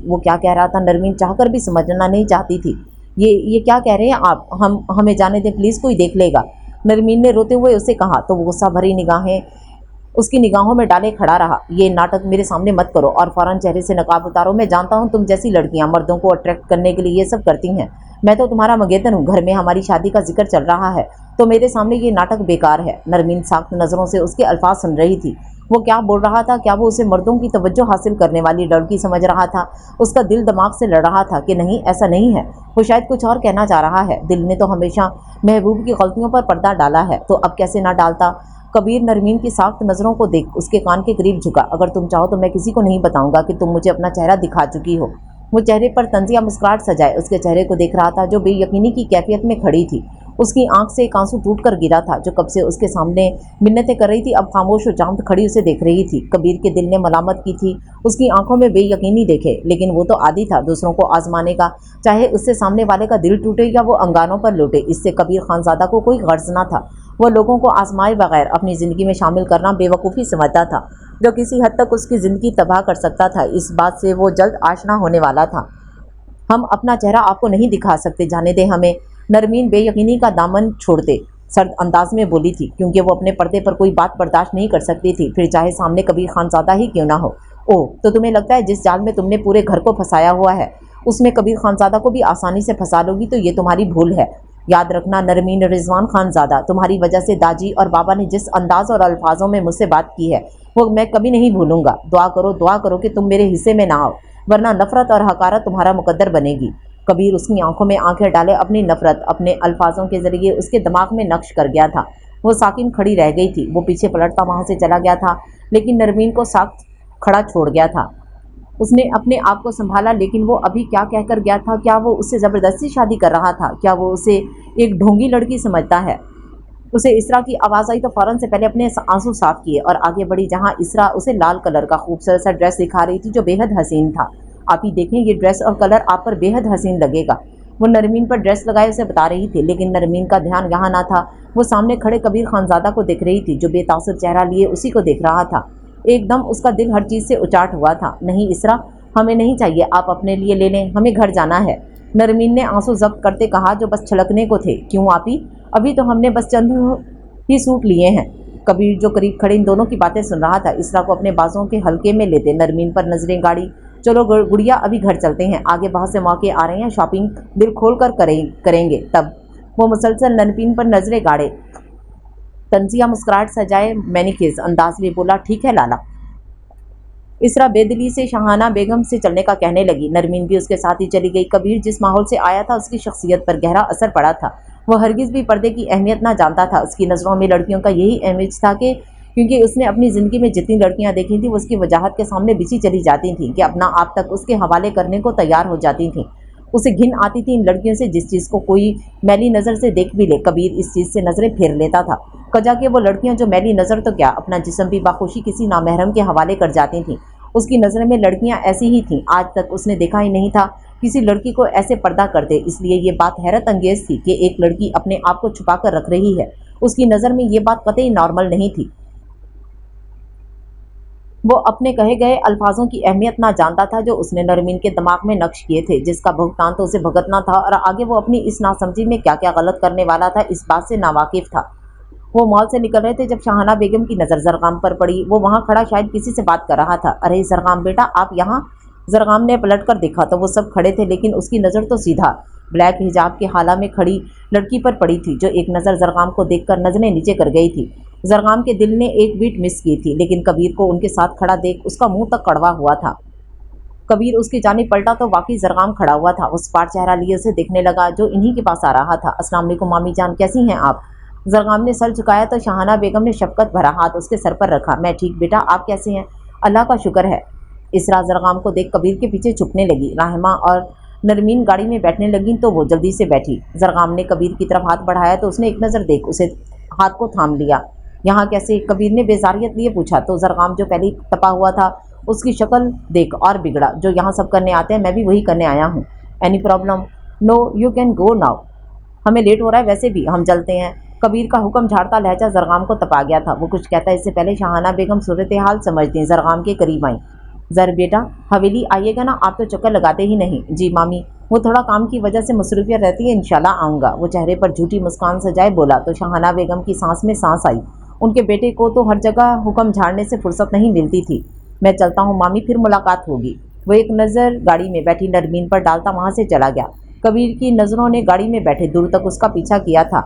वो क्या कह रहा था नरमीन चाहकर भी समझना नहीं चाहती थी। ये क्या कह रहे हैं आप? हमें जाने दें प्लीज़, कोई देख लेगा। नरमीन ने रोते हुए उसे कहा तो वो गुस्सा भरी निगाहें उसकी निगाहों में डाले खड़ा रहा। ये नाटक मेरे सामने मत करो और फौरन चेहरे से नकाब उतारो। मैं जानता हूँ तुम जैसी लड़कियां मर्दों को अट्रैक्ट करने के लिए ये सब करती हैं। मैं तो तुम्हारा मंगेतर हूँ, घर में हमारी शादी का जिक्र चल रहा है तो मेरे सामने ये नाटक बेकार है। नरमीन साख्त नज़रों से उसके अल्फाज सुन रही थी। वो क्या बोल रहा था? क्या वो उसे मर्दों की तवज्जो हासिल करने वाली लड़की समझ रहा था? उसका दिल दिमाग से लड़ रहा था कि नहीं, ऐसा नहीं है। वो शायद कुछ और कहना चाह रहा है। दिल ने तो हमेशा महबूब की गलतियों पर पर्दा डाला है, तो अब कैसे ना डालता। कबीर नरमीन की साख्त नज़रों को देख उसके कान के करीब झुका। अगर तुम चाहो तो मैं किसी को नहीं बताऊंगा कि तुम मुझे अपना चेहरा दिखा चुकी हो। वो चेहरे पर तंजिया मुस्कुराहट सजाए उसके चेहरे को देख रहा था जो बेयकीनी की कैफियत में खड़ी थी। उसकी आंख से एक आंसू टूट कर गिरा था। जो कब से उसके सामने मिन्नतें कर रही थी अब खामोश और जामत खड़ी उसे देख रही थी। कबीर के दिल ने मलामत की थी उसकी आंखों में बेयकीनी देखे, लेकिन वो तो आदी था दूसरों को आजमाने का, चाहे उससे सामने वाले का दिल टूटे या वो अंगानों पर लौटे। इससे कबीर खानजादा को कोई गर्ज ना था। वो लोगों को आजमाए बगैर अपनी ज़िंदगी में शामिल करना बेवकूफ़ी समझता था, जो किसी हद तक उसकी ज़िंदगी तबाह कर सकता था। इस बात से वो जल्द आशना होने वाला था। हम अपना चेहरा आपको नहीं दिखा सकते, जाने दें हमें। नरमीन बेयकीनी का दामन छोड़ते सर्द अंदाज में बोली थी, क्योंकि वो अपने पर्दे पर कोई बात बर्दाश्त नहीं कर सकती थी, फिर चाहे सामने कबीर खानजादा ही क्यों ना हो। ओह, तो तुम्हें लगता है जिस जाल में तुमने पूरे घर को फंसाया हुआ है उसमें कबीर खानजादा को भी आसानी से फंसा लोगी? तो ये तुम्हारी भूल है। याद रखना नरमीन, रिजवान खानजादा, तुम्हारी वजह से दाजी और बाबा ने जिस अंदाज और अल्फाजों में मुझसे बात की है वो मैं कभी नहीं भूलूंगा। दुआ करो कि तुम मेरे हिस्से में ना आओ, वरना नफरत और हकारत तुम्हारा मुकद्दर बनेगी। कबीर उसकी आंखों में आंखें डाले अपनी नफरत अपने अल्फाजों के जरिए उसके दिमाग में नक्श कर गया था। वो साकिन खड़ी रह गई थी। वो पीछे पलटता वहां से चला गया था, लेकिन नरमीन को साख्त खड़ा छोड़ गया था। उसने अपने आप को संभाला, लेकिन वो अभी क्या कहकर गया था? क्या वो उससे ज़बरदस्ती शादी कर रहा था? क्या वो उसे एक ढोंगी लड़की समझता है? उसे इसरा की आवाज़ आई तो फ़ौरन से पहले अपने आंसू साफ किए और आगे बढ़ी, जहां इसरा उसे लाल कलर का खूबसूरत सा ड्रेस दिखा रही थी जो बेहद हसीन था। आप ही देखें, ये ड्रेस और कलर आप पर बेहद हसीन लगेगा। वो नरमीन पर ड्रेस लगाए उसे बता रही थी, लेकिन नरमीन का ध्यान यहाँ ना था। वो सामने खड़े कबीर खानजादा को देख रही थी जो बेतासुर चेहरा लिए उसी को देख रहा था। एकदम उसका दिल हर चीज़ से उचाट हुआ था। नहीं इसरा, हमें नहीं चाहिए, आप अपने लिए ले लें, हमें घर जाना है। नरमीन ने आंसू जब्त करते कहा जो बस छलकने को थे। क्यों आपी, अभी तो हमने बस चंद ही सूट लिए हैं। कबीर जो करीब खड़े इन दोनों की बातें सुन रहा था, इसरा को अपने बाजों के हल्के में लेते नरमीन पर नजरें गाड़ी। चलो गुड़िया, अभी घर चलते हैं, आगे बहुत से मौके आ रहे हैं, शॉपिंग दिल खोल कर करेंगे। तब वो मुसलसल नरमीन पर नजरें गाड़े तंजिया मुस्कुराहट सजाए मैनिकेज अंदाज में बोला, ठीक है लाला। इसरा बेदिली से शाहाना बेगम से चलने का कहने लगी। नरमीन भी उसके साथ ही चली गई। कबीर जिस माहौल से आया था उसकी शख्सियत पर गहरा असर पड़ा था। वो हरगिज़ भी पर्दे की अहमियत ना जानता था। उसकी नज़रों में लड़कियों का यही इमेज था कि क्योंकि उसने अपनी ज़िंदगी में जितनी लड़कियां देखी थी वो उसकी वजाहत के सामने बिछी चली जाती थीं कि अपना आप तक उसके हवाले करने को तैयार हो जाती थीं। उसे घिन आती थी इन लड़कियों से, जिस चीज़ को कोई मैली नज़र से देख भी ले कबीर इस चीज़ से नज़रें फेर लेता था। कजा कि वो लड़कियां जो मैली नज़र तो क्या, अपना जिस्म भी बाखुशी किसी नामहरम के हवाले कर जाती थीं। उसकी नज़र में लड़कियां ऐसी ही थीं। आज तक उसने देखा ही नहीं था किसी लड़की को ऐसे पर्दा करते। इसलिए ये बात हैरत अंगेज थी कि एक लड़की अपने आप को छुपा कर रख रही है। उसकी नज़र में ये बात कतई नॉर्मल नहीं थी। वो अपने कहे गए अल्फाजों की अहमियत ना जानता था जो उसने नरमीन के दिमाग में नक्श किए थे, जिसका भुगतान तो उसे भुगतना था और आगे वो अपनी इस नासमझी में क्या क्या गलत करने वाला था इस बात से नावाकिफ था। वो मॉल से निकल रहे थे जब शाहाना बेगम की नज़र जरगाम पर पड़ी। वो वहाँ खड़ा शायद किसी से बात कर रहा था। अरे जरगाम बेटा, आप यहाँ? जरगाम ने पलट कर देखा तो वो सब खड़े थे, लेकिन उसकी नज़र तो सीधा ब्लैक हिजाब के हाला में खड़ी लड़की पर पड़ी थी, जो एक नज़र जरगाम को देखकर नजरें नीचे कर गई थी। जरगाम के दिल ने एक बीट मिस की थी, लेकिन कबीर को उनके साथ खड़ा देख उसका मुंह तक कड़वा हुआ था। कबीर उसकी जानिब पलटा तो वाकई जरगाम खड़ा हुआ था। उस पार चेहरा लिए उसे देखने लगा जो इन्हीं के पास आ रहा था। अस्सलाम वालेकुम मामी जान, कैसी हैं आप? जरगाम ने सर झुकाया तो शाहाना बेगम ने शफकत भरा हाथ उसके सर पर रखा। मैं ठीक बेटा, आप कैसे हैं? अल्लाह का शुक्र है। इसरा जरगाम को देख कबीर के पीछे छुपने लगी। रहमा और नरमीन गाड़ी में बैठने लगी तो वो जल्दी से बैठी। जरगाम ने कबीर की तरफ हाथ बढ़ाया तो उसने एक नज़र देख उसे हाथ को थाम लिया। यहाँ कैसे? कबीर ने बेजारियत लिए पूछा तो जरगाम जो पहले तपा हुआ था उसकी शक्ल देख और बिगड़ा। जो यहाँ सब करने आते हैं मैं भी वही करने आया हूँ। Any problem? No, you can go now. हमें लेट हो रहा है, वैसे भी हम चलते हैं। कबीर का हुक्म झाड़ता लहजा जरगाम को तपा गया था। वो कुछ कहता इससे पहले शाहाना बेगम सूरत हाल समझती जरगाम के करीब आई। ज़र बेटा हवेली आइएगा ना, आप तो चक्कर लगाते ही नहीं। जी मामी, वो थोड़ा काम की वजह से मसरूफियत रहती है, इंशाल्लाह आऊँगा। वो चेहरे पर झूठी मुस्कान सजाए बोला तो शहाना बेगम की सांस में सांस आई। उनके बेटे को तो हर जगह हुक्म झाड़ने से फुर्सत नहीं मिलती थी। मैं चलता हूँ मामी, फिर मुलाकात होगी। वो एक नज़र गाड़ी में बैठी नरमीन पर डालता वहाँ से चला गया। कबीर की नज़रों ने गाड़ी में बैठे दूर तक उसका पीछा किया था।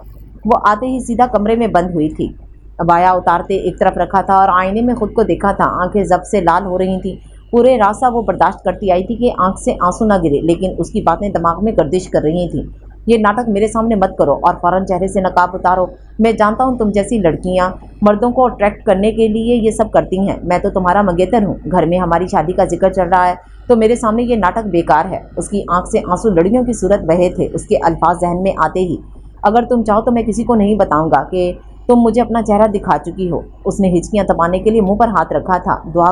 वो आते ही सीधा कमरे में बंद हुई थी। अबाया उतारते एक तरफ रखा था और आईने में खुद को देखा था। आंखें जब से लाल हो रही थीं। पूरे रास्ता वो बर्दाश्त करती आई थी कि आंख से आंसू ना गिरे, लेकिन उसकी बातें दिमाग में गर्दिश कर रही थीं। ये नाटक मेरे सामने मत करो और फौरन चेहरे से नकाब उतारो। मैं जानता हूँ तुम जैसी लड़कियाँ मर्दों को अट्रैक्ट करने के लिए ये सब करती हैं। मैं तो तुम्हारा मंगेतर हूँ। घर में हमारी शादी का जिक्र चल रहा है तो मेरे सामने ये नाटक बेकार है। उसकी आंख से आंसू लड़कियों की सूरत बहे थे उसके अल्फाज जहन में आते ही। अगर तुम चाहो तो मैं किसी को नहीं बताऊंगा कि तुम मुझे अपना चेहरा दिखा चुकी हो। उसने हिचकियां दबाने के लिए मुंह पर हाथ रखा था। दुआ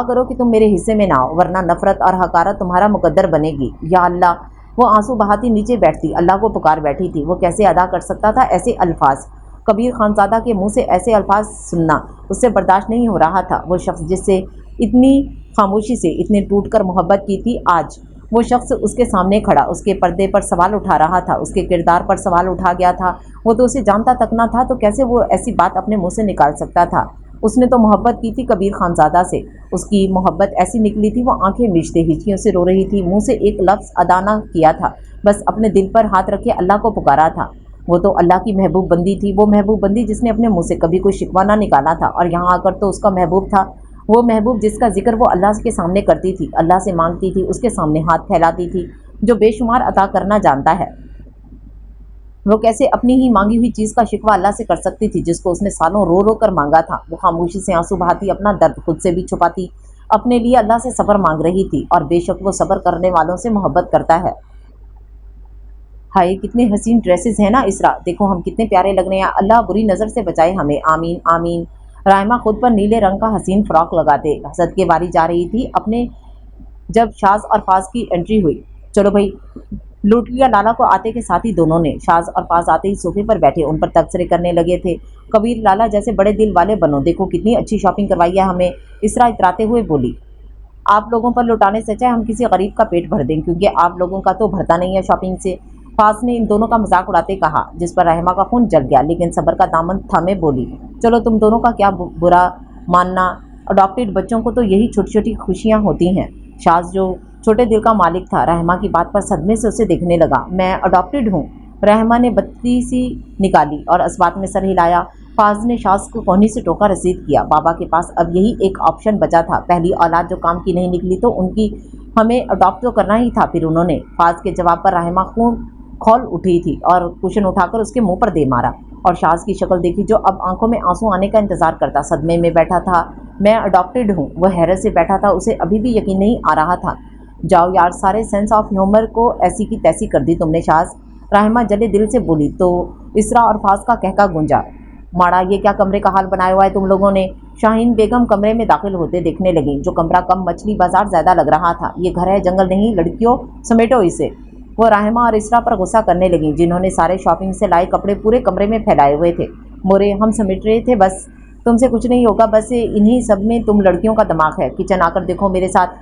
करो कि तुम मेरे हिस्से में ना हो, वरना नफरत और हकारत तुम्हारा मुकद्दर बनेगी। या अल्लाह। वो आंसू बहाती नीचे बैठती, अल्लाह को पुकार बैठी थी। वो कैसे अदा कर सकता था ऐसे अल्फाज? कबीर खानजादा के मुंह से ऐसे अल्फाज सुनना उससे बर्दाश्त नहीं हो रहा था। वो शख्स जिससे इतनी खामोशी से इतने टूटकर मोहब्बत की थी, आज वो शख्स उसके सामने खड़ा उसके पर्दे पर सवाल उठा रहा था, उसके किरदार पर सवाल उठा गया था। वो तो उसे जानता तक ना था, तो कैसे वो ऐसी बात अपने मुंह से निकाल सकता था? उसने तो मोहब्बत की थी कबीर खानजादा से। उसकी मोहब्बत ऐसी निकली थी, वो आंखें मीचते हिचकियों से रो रही थी। मुंह से एक लफ्ज़ अदा ना किया था, बस अपने दिल पर हाथ रखे अल्लाह को पुकारा था। वो तो अल्लाह की महबूब बंदी थी, वो महबूब बंदी जिसने अपने मुंह से कभी कोई शिकवा ना निकाला था, और यहाँ आकर तो उसका महबूब था। वो महबूब जिसका जिक्र वो अल्लाह के सामने करती थी, अल्लाह से मांगती थी, उसके सामने हाथ फैलाती थी, जो बेशुमार अता करना जानता है। वो कैसे अपनी ही मांगी हुई चीज़ का शिकवा अल्लाह से कर सकती थी, जिसको उसने सालों रो रो कर मांगा था? वो खामोशी से आंसू बहाती, अपना दर्द खुद से भी छुपाती, अपने लिए अल्लाह से सब्र मांग रही थी। और बेशक वो सब्र करने वालों से मोहब्बत करता है। हाय कितने हसीन ड्रेसेस हैं ना इसरा, देखो हम कितने प्यारे लग रहे हैं। अल्लाह बुरी नज़र से बचाए हमें, आमीन आमीन। रायमा खुद पर नीले रंग का हसीन फ्रॉक लगाते हसद के बारी जा रही थी अपने, जब शाज और फाज की एंट्री हुई। चलो भाई, लूट लिया लाला को आते के साथ ही दोनों ने। शाज और फाज आते ही सोफे पर बैठे उन पर तबसरे करने लगे थे। कबीर लाला जैसे बड़े दिल वाले बनो, देखो कितनी अच्छी शॉपिंग करवाई है हमें, इसरा इतराते हुए बोली। आप लोगों पर लुटाने से चाहे हम किसी गरीब का पेट भर दें, क्योंकि आप लोगों का तो भरता नहीं है शॉपिंग से। फास ने इन दोनों का मजाक उड़ाते कहा, जिस पर रहमा का खून जल गया, लेकिन सब्र का दामन थामे बोली, चलो तुम दोनों का क्या बुरा मानना, अडॉप्टेड बच्चों को तो यही छोटी छोटी खुशियाँ होती हैं। शाज जो छोटे दिल का मालिक था, रहमा की बात पर सदमे से उसे देखने लगा। मैं अडॉप्टेड हूँ? रहमा ने बत्ती सी निकाली और इस में सर हिलाया। फाज ने शाज को कोहनी से टोका रसीद किया। बाबा के पास अब यही एक ऑप्शन बचा था, पहली औलाद जो काम की नहीं निकली तो उनकी हमें अडॉप्ट तो करना ही था। फिर उन्होंने फाज के जवाब पर रहमा खून खौल उठी थी और कुशन उठाकर उसके मुंह पर दे मारा, और शाज की शक्ल देखी जो अब आंखों में आंसू आने का इंतजार करता सदमे में बैठा था। मैं अडॉप्टेड हूँ? वह हैरत से बैठा था, उसे अभी भी यकीन नहीं आ रहा था। जाओ यार, सारे सेंस ऑफ ह्यूमर को ऐसी की तैसी कर दी तुमने शाज, रहमा जले दिल से बोली। तो इसरा और फाज का कहका गूंजा। माड़ा, ये क्या कमरे का हाल बनाया हुआ है तुम लोगों ने? शाहीन बेगम कमरे में दाखिल होते देखने लगी। जो कमरा कम मछली बाजार ज्यादा लग रहा था। ये घर है, जंगल नहीं, लड़कियों समेटो इसे। वो रहमा और इसरा पर गुस्सा करने लगी, जिन्होंने सारे शॉपिंग से लाए कपड़े पूरे कमरे में फैलाए हुए थे। मोरे, हम समेट रहे थे बस, तुमसे कुछ नहीं होगा, बस इन्हीं सब में तुम लड़कियों का दिमाग है। किचन आकर देखो मेरे साथ,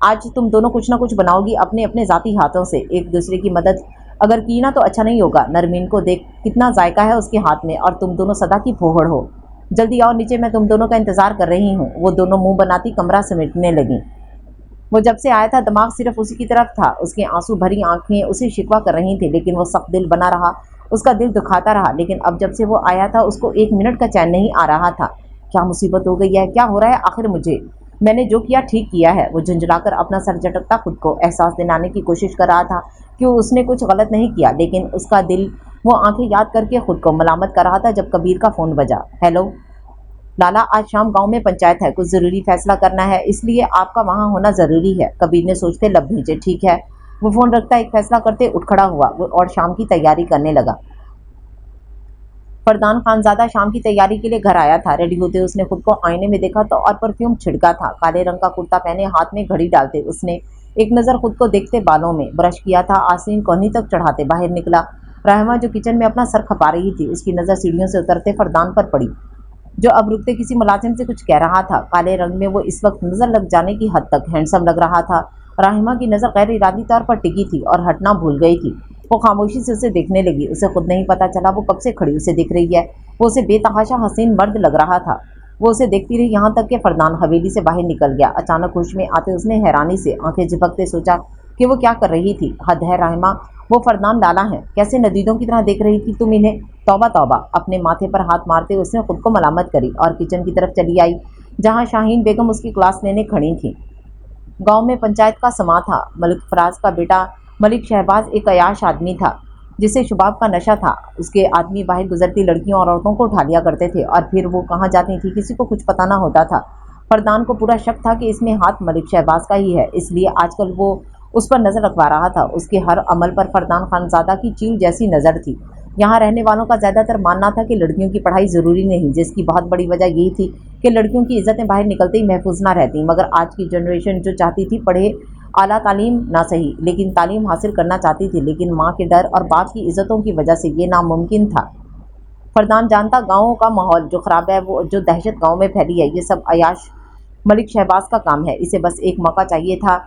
आज तुम दोनों कुछ ना कुछ बनाओगी अपने अपने ज़ाती हाथों से। एक दूसरे की मदद अगर की ना तो अच्छा नहीं होगा। नरमीन को देख, कितना जायका है उसके हाथ में, और तुम दोनों सदा की फोहड़ हो। जल्दी आओ नीचे, मैं तुम दोनों का इंतजार कर रही हूँ। वो दोनों मुंह बनाती कमरा समेटने लगी। वो जब से आया था दिमाग सिर्फ उसी की तरफ था। उसकी आंसू भरी आंखें उसे शिकवा कर रही थी, लेकिन वो सख्त दिल बना रहा। उसका दिल दुखाता रहा, लेकिन अब जब से वो आया था उसको एक मिनट का चैन नहीं आ रहा था। क्या मुसीबत हो गई है? क्या हो रहा है आखिर मुझे? मैंने जो किया ठीक किया है। वो झुंझलाकर अपना सर झटकता खुद को एहसास दिलाने की कोशिश कर रहा था कि उसने कुछ गलत नहीं किया, लेकिन उसका दिल वो आंखें याद करके खुद को मलामत कर रहा था। जब कबीर का फ़ोन बजा। हेलो लाला, आज शाम गांव में पंचायत है, कुछ ज़रूरी फैसला करना है, इसलिए आपका वहां होना ज़रूरी है। कबीर ने सोचते लब भेजे। ठीक है। वो फ़ोन रखता एक फैसला करते उठ खड़ा हुआ और शाम की तैयारी करने लगा। फरदान खानजादा शाम की तैयारी के लिए घर आया था। रेडी होते उसने खुद को आईने में देखा तो और परफ्यूम छिड़का था। काले रंग का कुर्ता पहने, हाथ में घड़ी डालते उसने एक नज़र खुद को देखते बालों में ब्रश किया था, आसीन कोहनी तक चढ़ाते बाहर निकला। रहमा जो किचन में अपना सर खपा रही थी, उसकी नज़र सीढ़ियों से उतरते फरदान पर पड़ी। जो अब रुकते किसी मुलाजिम से कुछ कह रहा था। काले रंग में वो इस वक्त नजर लग जाने की हद तक हैंडसम लग रहा था। राहिमा की नज़र गैर इरादी तौर पर टिकी थी और हटना भूल गई थी। वो खामोशी से उसे देखने लगी। उसे खुद नहीं पता चला वो कब से खड़ी उसे देख रही है। वो उसे बेतहाशा हसीन मर्द लग रहा था। वो उसे देखती रही यहाँ तक कि फरदान हवेली से बाहर निकल गया। अचानक होश में आते उसने हैरानी से आंखें झपकते सोचा कि वो क्या कर रही थी। हद है राहिमा, वो फरदान लाला है, कैसे नदीदों की तरह देख रही थी तुम इन्हें। तौबा तौबा। अपने माथे पर हाथ मारते उसने खुद को मलामत करी और किचन की तरफ चली आई, जहाँ शाहीन बेगम उसकी क्लास लेने खड़ी थी। गांव में पंचायत का समा था। मलिक फराज का बेटा मलिक शहबाज एक अयाश आदमी था जिसे शुबाब का नशा था। उसके आदमी बाहर गुजरती लड़कियों और औरतों को उठा लिया करते थे और फिर वो कहाँ जाती थी किसी को कुछ पता ना होता था। फरदान को पूरा शक था कि इसमें हाथ मलिक शहबाज का ही है, इसलिए आजकल वो उस पर नज़र रखवा रहा था। उसके हर अमल पर फरदान खानजादा की चील जैसी नज़र थी। यहाँ रहने वालों का ज़्यादातर मानना था कि लड़कियों की पढ़ाई ज़रूरी नहीं, जिसकी बहुत बड़ी वजह यही थी कि लड़कियों की इज़्ज़तें बाहर निकलते ही महफूज ना रहती। मगर आज की जनरेशन जो चाहती थी पढ़े, आला तालीम ना सही लेकिन तालीम हासिल करना चाहती थी, लेकिन माँ के डर और बाप की इज़्ज़तों की वजह से ये नामुमकिन था। फरदान जानता गाँव का माहौल जो ख़राब है, वो जो दहशत गाँव में फैली है, ये सब अयाश मलिक शहबाज का काम है। इसे बस एक मौका चाहिए था।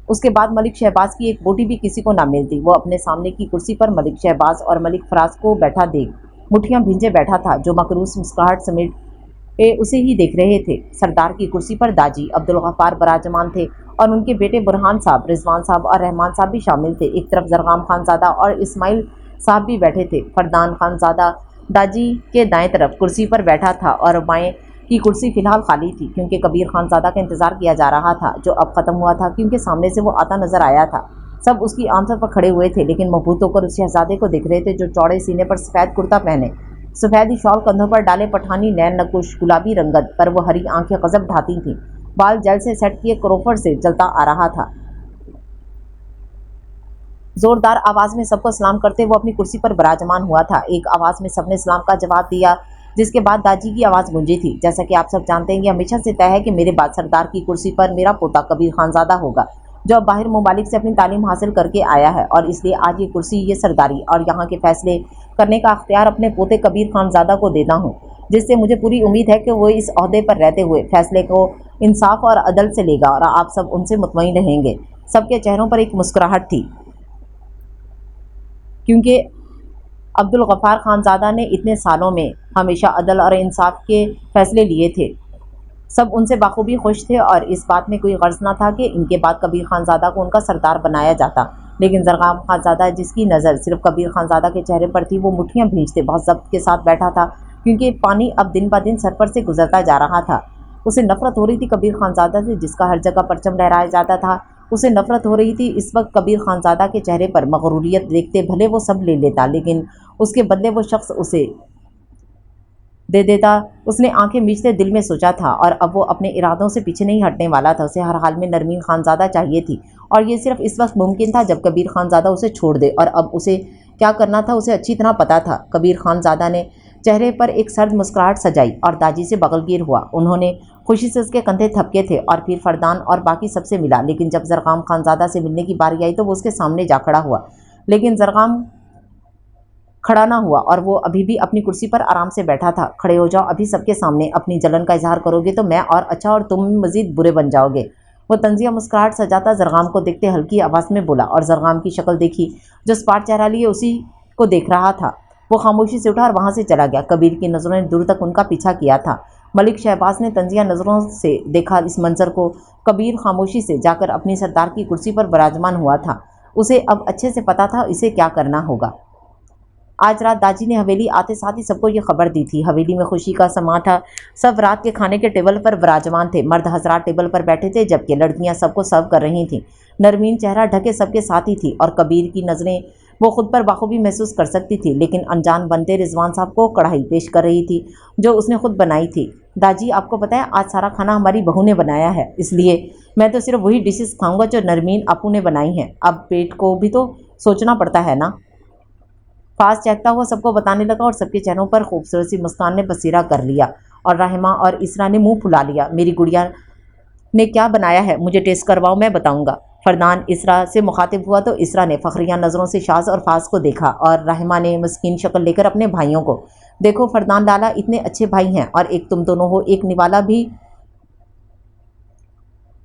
उसके बाद मलिक शहबाज की एक बोटी भी किसी को ना मिलती। वो अपने सामने की कुर्सी पर मलिक शहबाज और मलिक फराज को बैठा देख मुठियां भींजे बैठा था, जो मकरूस मुस्कुराहट समेट उसे ही देख रहे थे। सरदार की कुर्सी पर दाजी अब्दुल गफ्फार बराजमान थे और उनके बेटे बुरहान साहब, रिजवान साहब और रहमान साहब भी शामिल थे। एक तरफ जरगाम खानजादा और इस्माइल साहब भी बैठे थे। फरदान खानजादा दाजी के दाएं तरफ कुर्सी पर बैठा था और बाएं की कुर्सी फिलहाल खाली थी, क्योंकि कबीर खानजादा का इंतजार किया जा रहा था, जो अब खत्म हुआ था क्योंकि सामने से वो आता नजर आया था। सब उसकी आमतौर पर खड़े हुए थे, लेकिन मबहूत होकर उस शहजादे को देख रहे थे जो चौड़े सीने पर सफ़ेद कुर्ता पहने, सफ़ेदी शॉल कंधों पर डाले, पठानी नैन नकुश गुलाबी रंगत पर वो हरी आंखें गजब ढाती थीं, बाल जल से सेट किए क्रोफर से जलता आ रहा था। जोरदार आवाज में सबको सलाम करते वो अपनी कुर्सी पर विराजमान हुआ था। एक आवाज में सबने सलाम का जवाब दिया, जिसके बाद दाजी की आवाज़ गूंजी थी। जैसा कि आप सब जानते हैं, ये हमेशा से तय है कि मेरे बाद सरदार की कुर्सी पर मेरा पोता कबीर खानजादा होगा, जो अब बाहर मुमालिक से अपनी तालीम हासिल करके आया है, और इसलिए आज ये कुर्सी, ये सरदारी और यहाँ के फैसले करने का अख्तियार अपने पोते कबीर खानजादा को देता हूँ, जिससे मुझे पूरी उम्मीद है कि वो इस ओहदे पर रहते हुए फैसले को इंसाफ और अदल से लेगा और आप सब उनसे मुतमईन रहेंगे। सबके चेहरों पर एक मुस्कुराहट थी, क्योंकि अब्दुल गफ्फार खानजादा ने इतने सालों में हमेशा अदल और इंसाफ के फैसले लिए थे। सब उनसे बाखूबी खुश थे और इस बात में कोई गर्ज न था कि इनके बाद कबीर खानजादा को उनका सरदार बनाया जाता। लेकिन जरगाम खानजादा, जिसकी नज़र सिर्फ कबीर खानजादा के चेहरे पर थी, वो मुठ्ठियाँ भींचते बहुत ज़ब्त के साथ बैठा था, क्योंकि पानी अब दिन ब दिन सर पर से गुजरता जा रहा था। उसे नफरत हो रही थी कबीर खानजादा से, जिसका हर जगह परचम लहराया जाता था। उसे नफरत हो रही थी इस वक्त कबीर खानजादा के चेहरे पर मगरूरियत देखते। भले वो सब ले लेता, लेकिन उसके बदले वो शख्स उसे दे देता। उसने आंखें मीचते दिल में सोचा था, और अब वो अपने इरादों से पीछे नहीं हटने वाला था। उसे हर हाल में नरमीन खानजादा चाहिए थी, और ये सिर्फ इस वक्त मुमकिन था जब कबीर खानजादा उसे छोड़ दे। और अब उसे क्या करना था उसे अच्छी तरह पता था। कबीर खानजादा ने चेहरे पर एक सर्द मुस्कुराहट सजाई और दाजी से बगलगीर हुआ। उन्होंने खुशी से उसके कंधे थपके थे और फिर फरदान और बाकी सबसे मिला। लेकिन जब जरगाम खानजादा से मिलने की बारी आई तो वो उसके सामने जा खड़ा हुआ, लेकिन जरगाम खड़ा ना हुआ और वो अभी भी अपनी कुर्सी पर आराम से बैठा था। खड़े हो जाओ अभी सबके सामने, अपनी जलन का इजहार करोगे तो मैं और अच्छा और तुम मजीद बुरे बन जाओगे। वो तंजिया मुस्कुराहट सजाता जरगाम को देखते हल्की आवाज़ में बोला, और जरगाम की शक्ल देखी जो स्पाट चेहरा लिए उसी को देख रहा था। वो खामोशी से उठा और वहाँ से चला गया। कबीर की नज़रों ने दूर तक उनका पीछा किया था। मलिक शहबाज ने तंजिया नज़रों से देखा इस मंजर को। कबीर खामोशी से जाकर अपनी सरदार की कुर्सी पर विराजमान हुआ था। उसे अब अच्छे से पता था इसे क्या करना होगा। आज रात दाजी ने हवेली आते साथ ही सबको ये खबर दी थी। हवेली में खुशी का समा था। सब रात के खाने के टेबल पर विराजमान थे। मर्द हजरात टेबल पर बैठे थे, जबकि लड़कियां सबको सर्व कर रही थीं। नरमीन चेहरा ढके सबके साथ ही थी, और कबीर की नज़रें वो खुद पर बाखूबी महसूस कर सकती थी, लेकिन अनजान बनते रिजवान साहब को कढ़ाई पेश कर रही थी जो उसने खुद बनाई थी। दाजी, आपको पता है आज सारा खाना हमारी बहू ने बनाया है, इसलिए मैं तो सिर्फ वही डिशेस खाऊंगा जो नरमीन आपू ने बनाई हैं। अब पेट को भी तो सोचना पड़ता है ना। फास्ट चहकता हुआ सबको बताने लगा, और सबके चेहरों पर खूबसूरत सी मुस्कान ने बसेरा कर लिया, और राहिमा और इसरा ने मुंह फुला लिया। मेरी गुड़िया ने क्या बनाया है, मुझे टेस्ट करवाओ, मैं बताऊंगा। فردان اسرا سے مخاطب ہوا تو اسرا نے فخریہ نظروں سے شاز اور فاز کو دیکھا اور رحمہ نے مسکین شکل لے کر اپنے بھائیوں کو، دیکھو فردان لالا اتنے اچھے بھائی ہیں اور ایک تم دونوں ہو، ایک نوالا بھی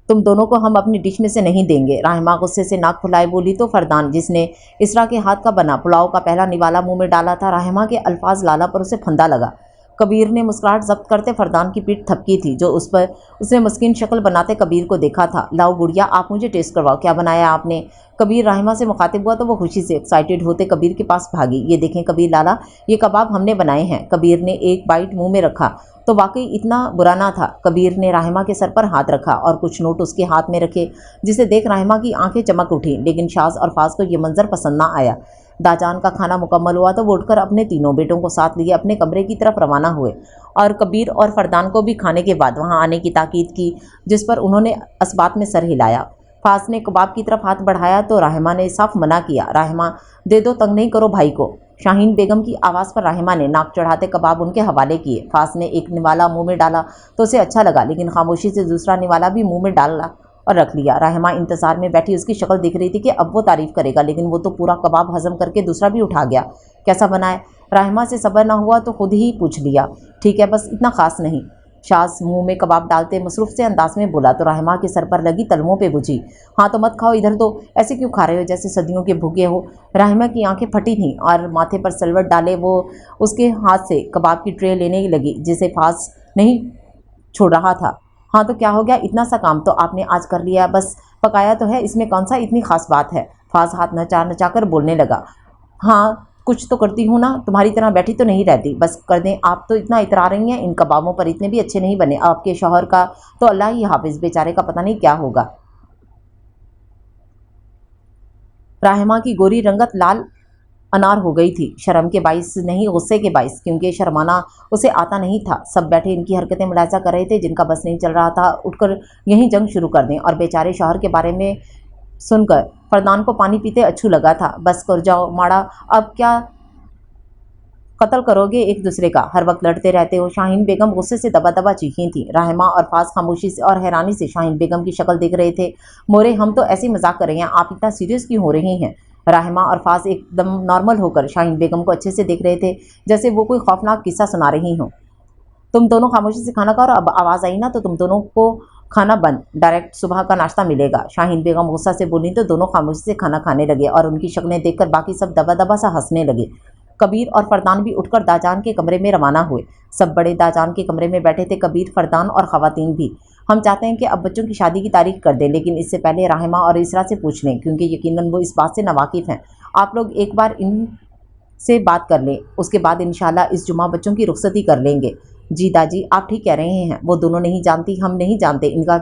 تم دونوں کو ہم اپنی ڈش میں سے نہیں دیں گے۔ رحمہ غصے سے ناک پھلائے بولی تو فردان جس نے اسرا کے ہاتھ کا بنا پلاؤ کا پہلا نوالا منہ میں ڈالا تھا، رحمہ کے الفاظ لالا پر اسے پھندا لگا۔ کبیر نے مسکراہٹ ضبط کرتے فردان کی پیٹھ تھپکی تھی جو اس پر اس نے مسکین شکل بناتے کبیر کو دیکھا تھا۔ لاؤ گڑیا آپ مجھے ٹیسٹ کرواؤ، کیا بنایا آپ نے؟ کبیر رحمہ سے مخاطب ہوا تو وہ خوشی سے ایکسائٹڈ ہوتے کبیر کے پاس بھاگی۔ یہ دیکھیں کبیر لالا، یہ کباب ہم نے بنائے ہیں۔ کبیر نے ایک بائٹ منہ میں رکھا تو واقعی اتنا برا نہ تھا۔ کبیر نے رحمہ کے سر پر ہاتھ رکھا اور کچھ نوٹ اس کے ہاتھ میں رکھے جسے دیکھ رحمہ کی آنکھیں چمک اٹھیں، لیکن شاز اور فاز کو یہ منظر پسند نہ آیا۔ داجان کا کھانا مکمل ہوا تو وہ اٹھ کر اپنے تینوں بیٹوں کو ساتھ لیے اپنے کمرے کی طرف روانہ ہوئے اور کبیر اور فردان کو بھی کھانے کے بعد وہاں آنے کی تاکید کی، جس پر انہوں نے اثبات میں سر ہلایا۔ فاز نے کباب کی طرف ہاتھ بڑھایا تو رحمہ نے صاف منع کیا۔ رحمہ دے دو، تنگ نہیں کرو بھائی کو۔ شاہین بیگم کی آواز پر رحمہ نے ناک چڑھاتے کباب ان کے حوالے کیے۔ فاز نے ایک نوالا منہ میں ڈالا تو اسے اچھا لگا، لیکن خاموشی سے دوسرا نوالا بھی منہ میں ڈالا اور رکھ لیا۔ رحمہ انتظار میں بیٹھی اس کی شکل دیکھ رہی تھی کہ اب وہ تعریف کرے گا، لیکن وہ تو پورا کباب ہضم کر کے دوسرا بھی اٹھا گیا۔ کیسا بنا ہے؟ رحمہ سے صبر نہ ہوا تو خود ہی پوچھ لیا۔ ٹھیک ہے، بس اتنا خاص نہیں۔ شاز منہ میں کباب ڈالتے مصروف سے انداز میں بولا تو رحمہ کے سر پر لگی تلووں پہ بجھی۔ ہاں تو مت کھاؤ، ادھر دو، ایسے کیوں کھا رہے ہو جیسے صدیوں کے بھوکے ہو؟ رحمہ کی آنکھیں پھٹی تھیں اور ماتھے پر سلوٹ ڈالے وہ اس کے ہاتھ سے کباب کی ٹرے لینے لگی جسے فاز نہیں چھوڑ رہا تھا۔ ہاں تو کیا ہو گیا، اتنا سا کام تو آپ نے آج کر لیا، بس پکایا تو ہے، اس میں کون سا اتنی خاص بات ہے؟ فاز ہاتھ نچا نچا کر بولنے لگا۔ ہاں کچھ تو کرتی ہوں نا، تمہاری طرح بیٹھی تو نہیں رہتی، بس کر دیں۔ آپ تو اتنا اترا رہی ہیں، ان کبابوں پر اتنے بھی اچھے نہیں بنے، آپ کے شوہر کا تو اللہ ہی حافظ، بیچارے کا پتہ نہیں کیا ہوگا۔ رحمہ کی گوری رنگت لال انار ہو گئی تھی، شرم کے باعث نہیں غصے کے باعث، کیونکہ شرمانا اسے آتا نہیں تھا۔ سب بیٹھے ان کی حرکتیں ملاحظہ کر رہے تھے، جن کا بس نہیں چل رہا تھا اٹھ کر یہیں جنگ شروع کر دیں، اور بیچارے شوہر کے بارے میں سن کر فردان کو پانی پیتے اچھو لگا تھا۔ بس کر جاؤ ماڑا، اب کیا قتل کرو گے ایک دوسرے کا، ہر وقت لڑتے رہتے ہو۔ شاہین بیگم غصے سے دبا دبا چیخیں تھیں۔ رحمہ اور فاز خاموشی سے اور حیرانی سے شاہین بیگم کی شکل دیکھ رہے تھے۔ مورے ہم تو ایسے مذاق کر رہے ہیں، آپ اتنا سیریس کیوں ہو رہی ہیں؟ رحمہ اور فاز ایک دم نارمل ہو کر شاہین بیگم کو اچھے سے دیکھ رہے تھے، جیسے وہ کوئی خوفناک قصہ سنا رہی ہوں۔ تم دونوں خاموشی سے کھانا کھاؤ، اور اب آواز آئی نا تو تم دونوں کو کھانا بند، ڈائریکٹ صبح کا ناشتہ ملے گا۔ شاہین بیگم غصہ سے بولی تو دونوں خاموشی سے کھانا کھانے لگے اور ان کی شکلیں دیکھ کر باقی سب دبا دبا سا ہنسنے لگے۔ کبیر اور فردان بھی اٹھ کر داجان کے کمرے میں روانہ ہوئے۔ سب بڑے داجان کے کمرے میں بیٹھے تھے، کبیر، فردان اور خواتین بھی۔ ہم چاہتے ہیں کہ اب بچوں کی شادی کی تاریخ کر دیں، لیکن اس سے پہلے رحمہ اور اسرا سے پوچھ لیں، کیونکہ یقیناً وہ اس بات سے ناواقف ہیں۔ آپ لوگ ایک بار ان سے بات کر لیں، اس کے بعد انشاءاللہ اس جمعہ بچوں کی رخصتی کر لیں گے۔ جی داجی آپ ٹھیک کہہ رہے ہیں، وہ دونوں نہیں جانتی، ہم نہیں جانتے ان کا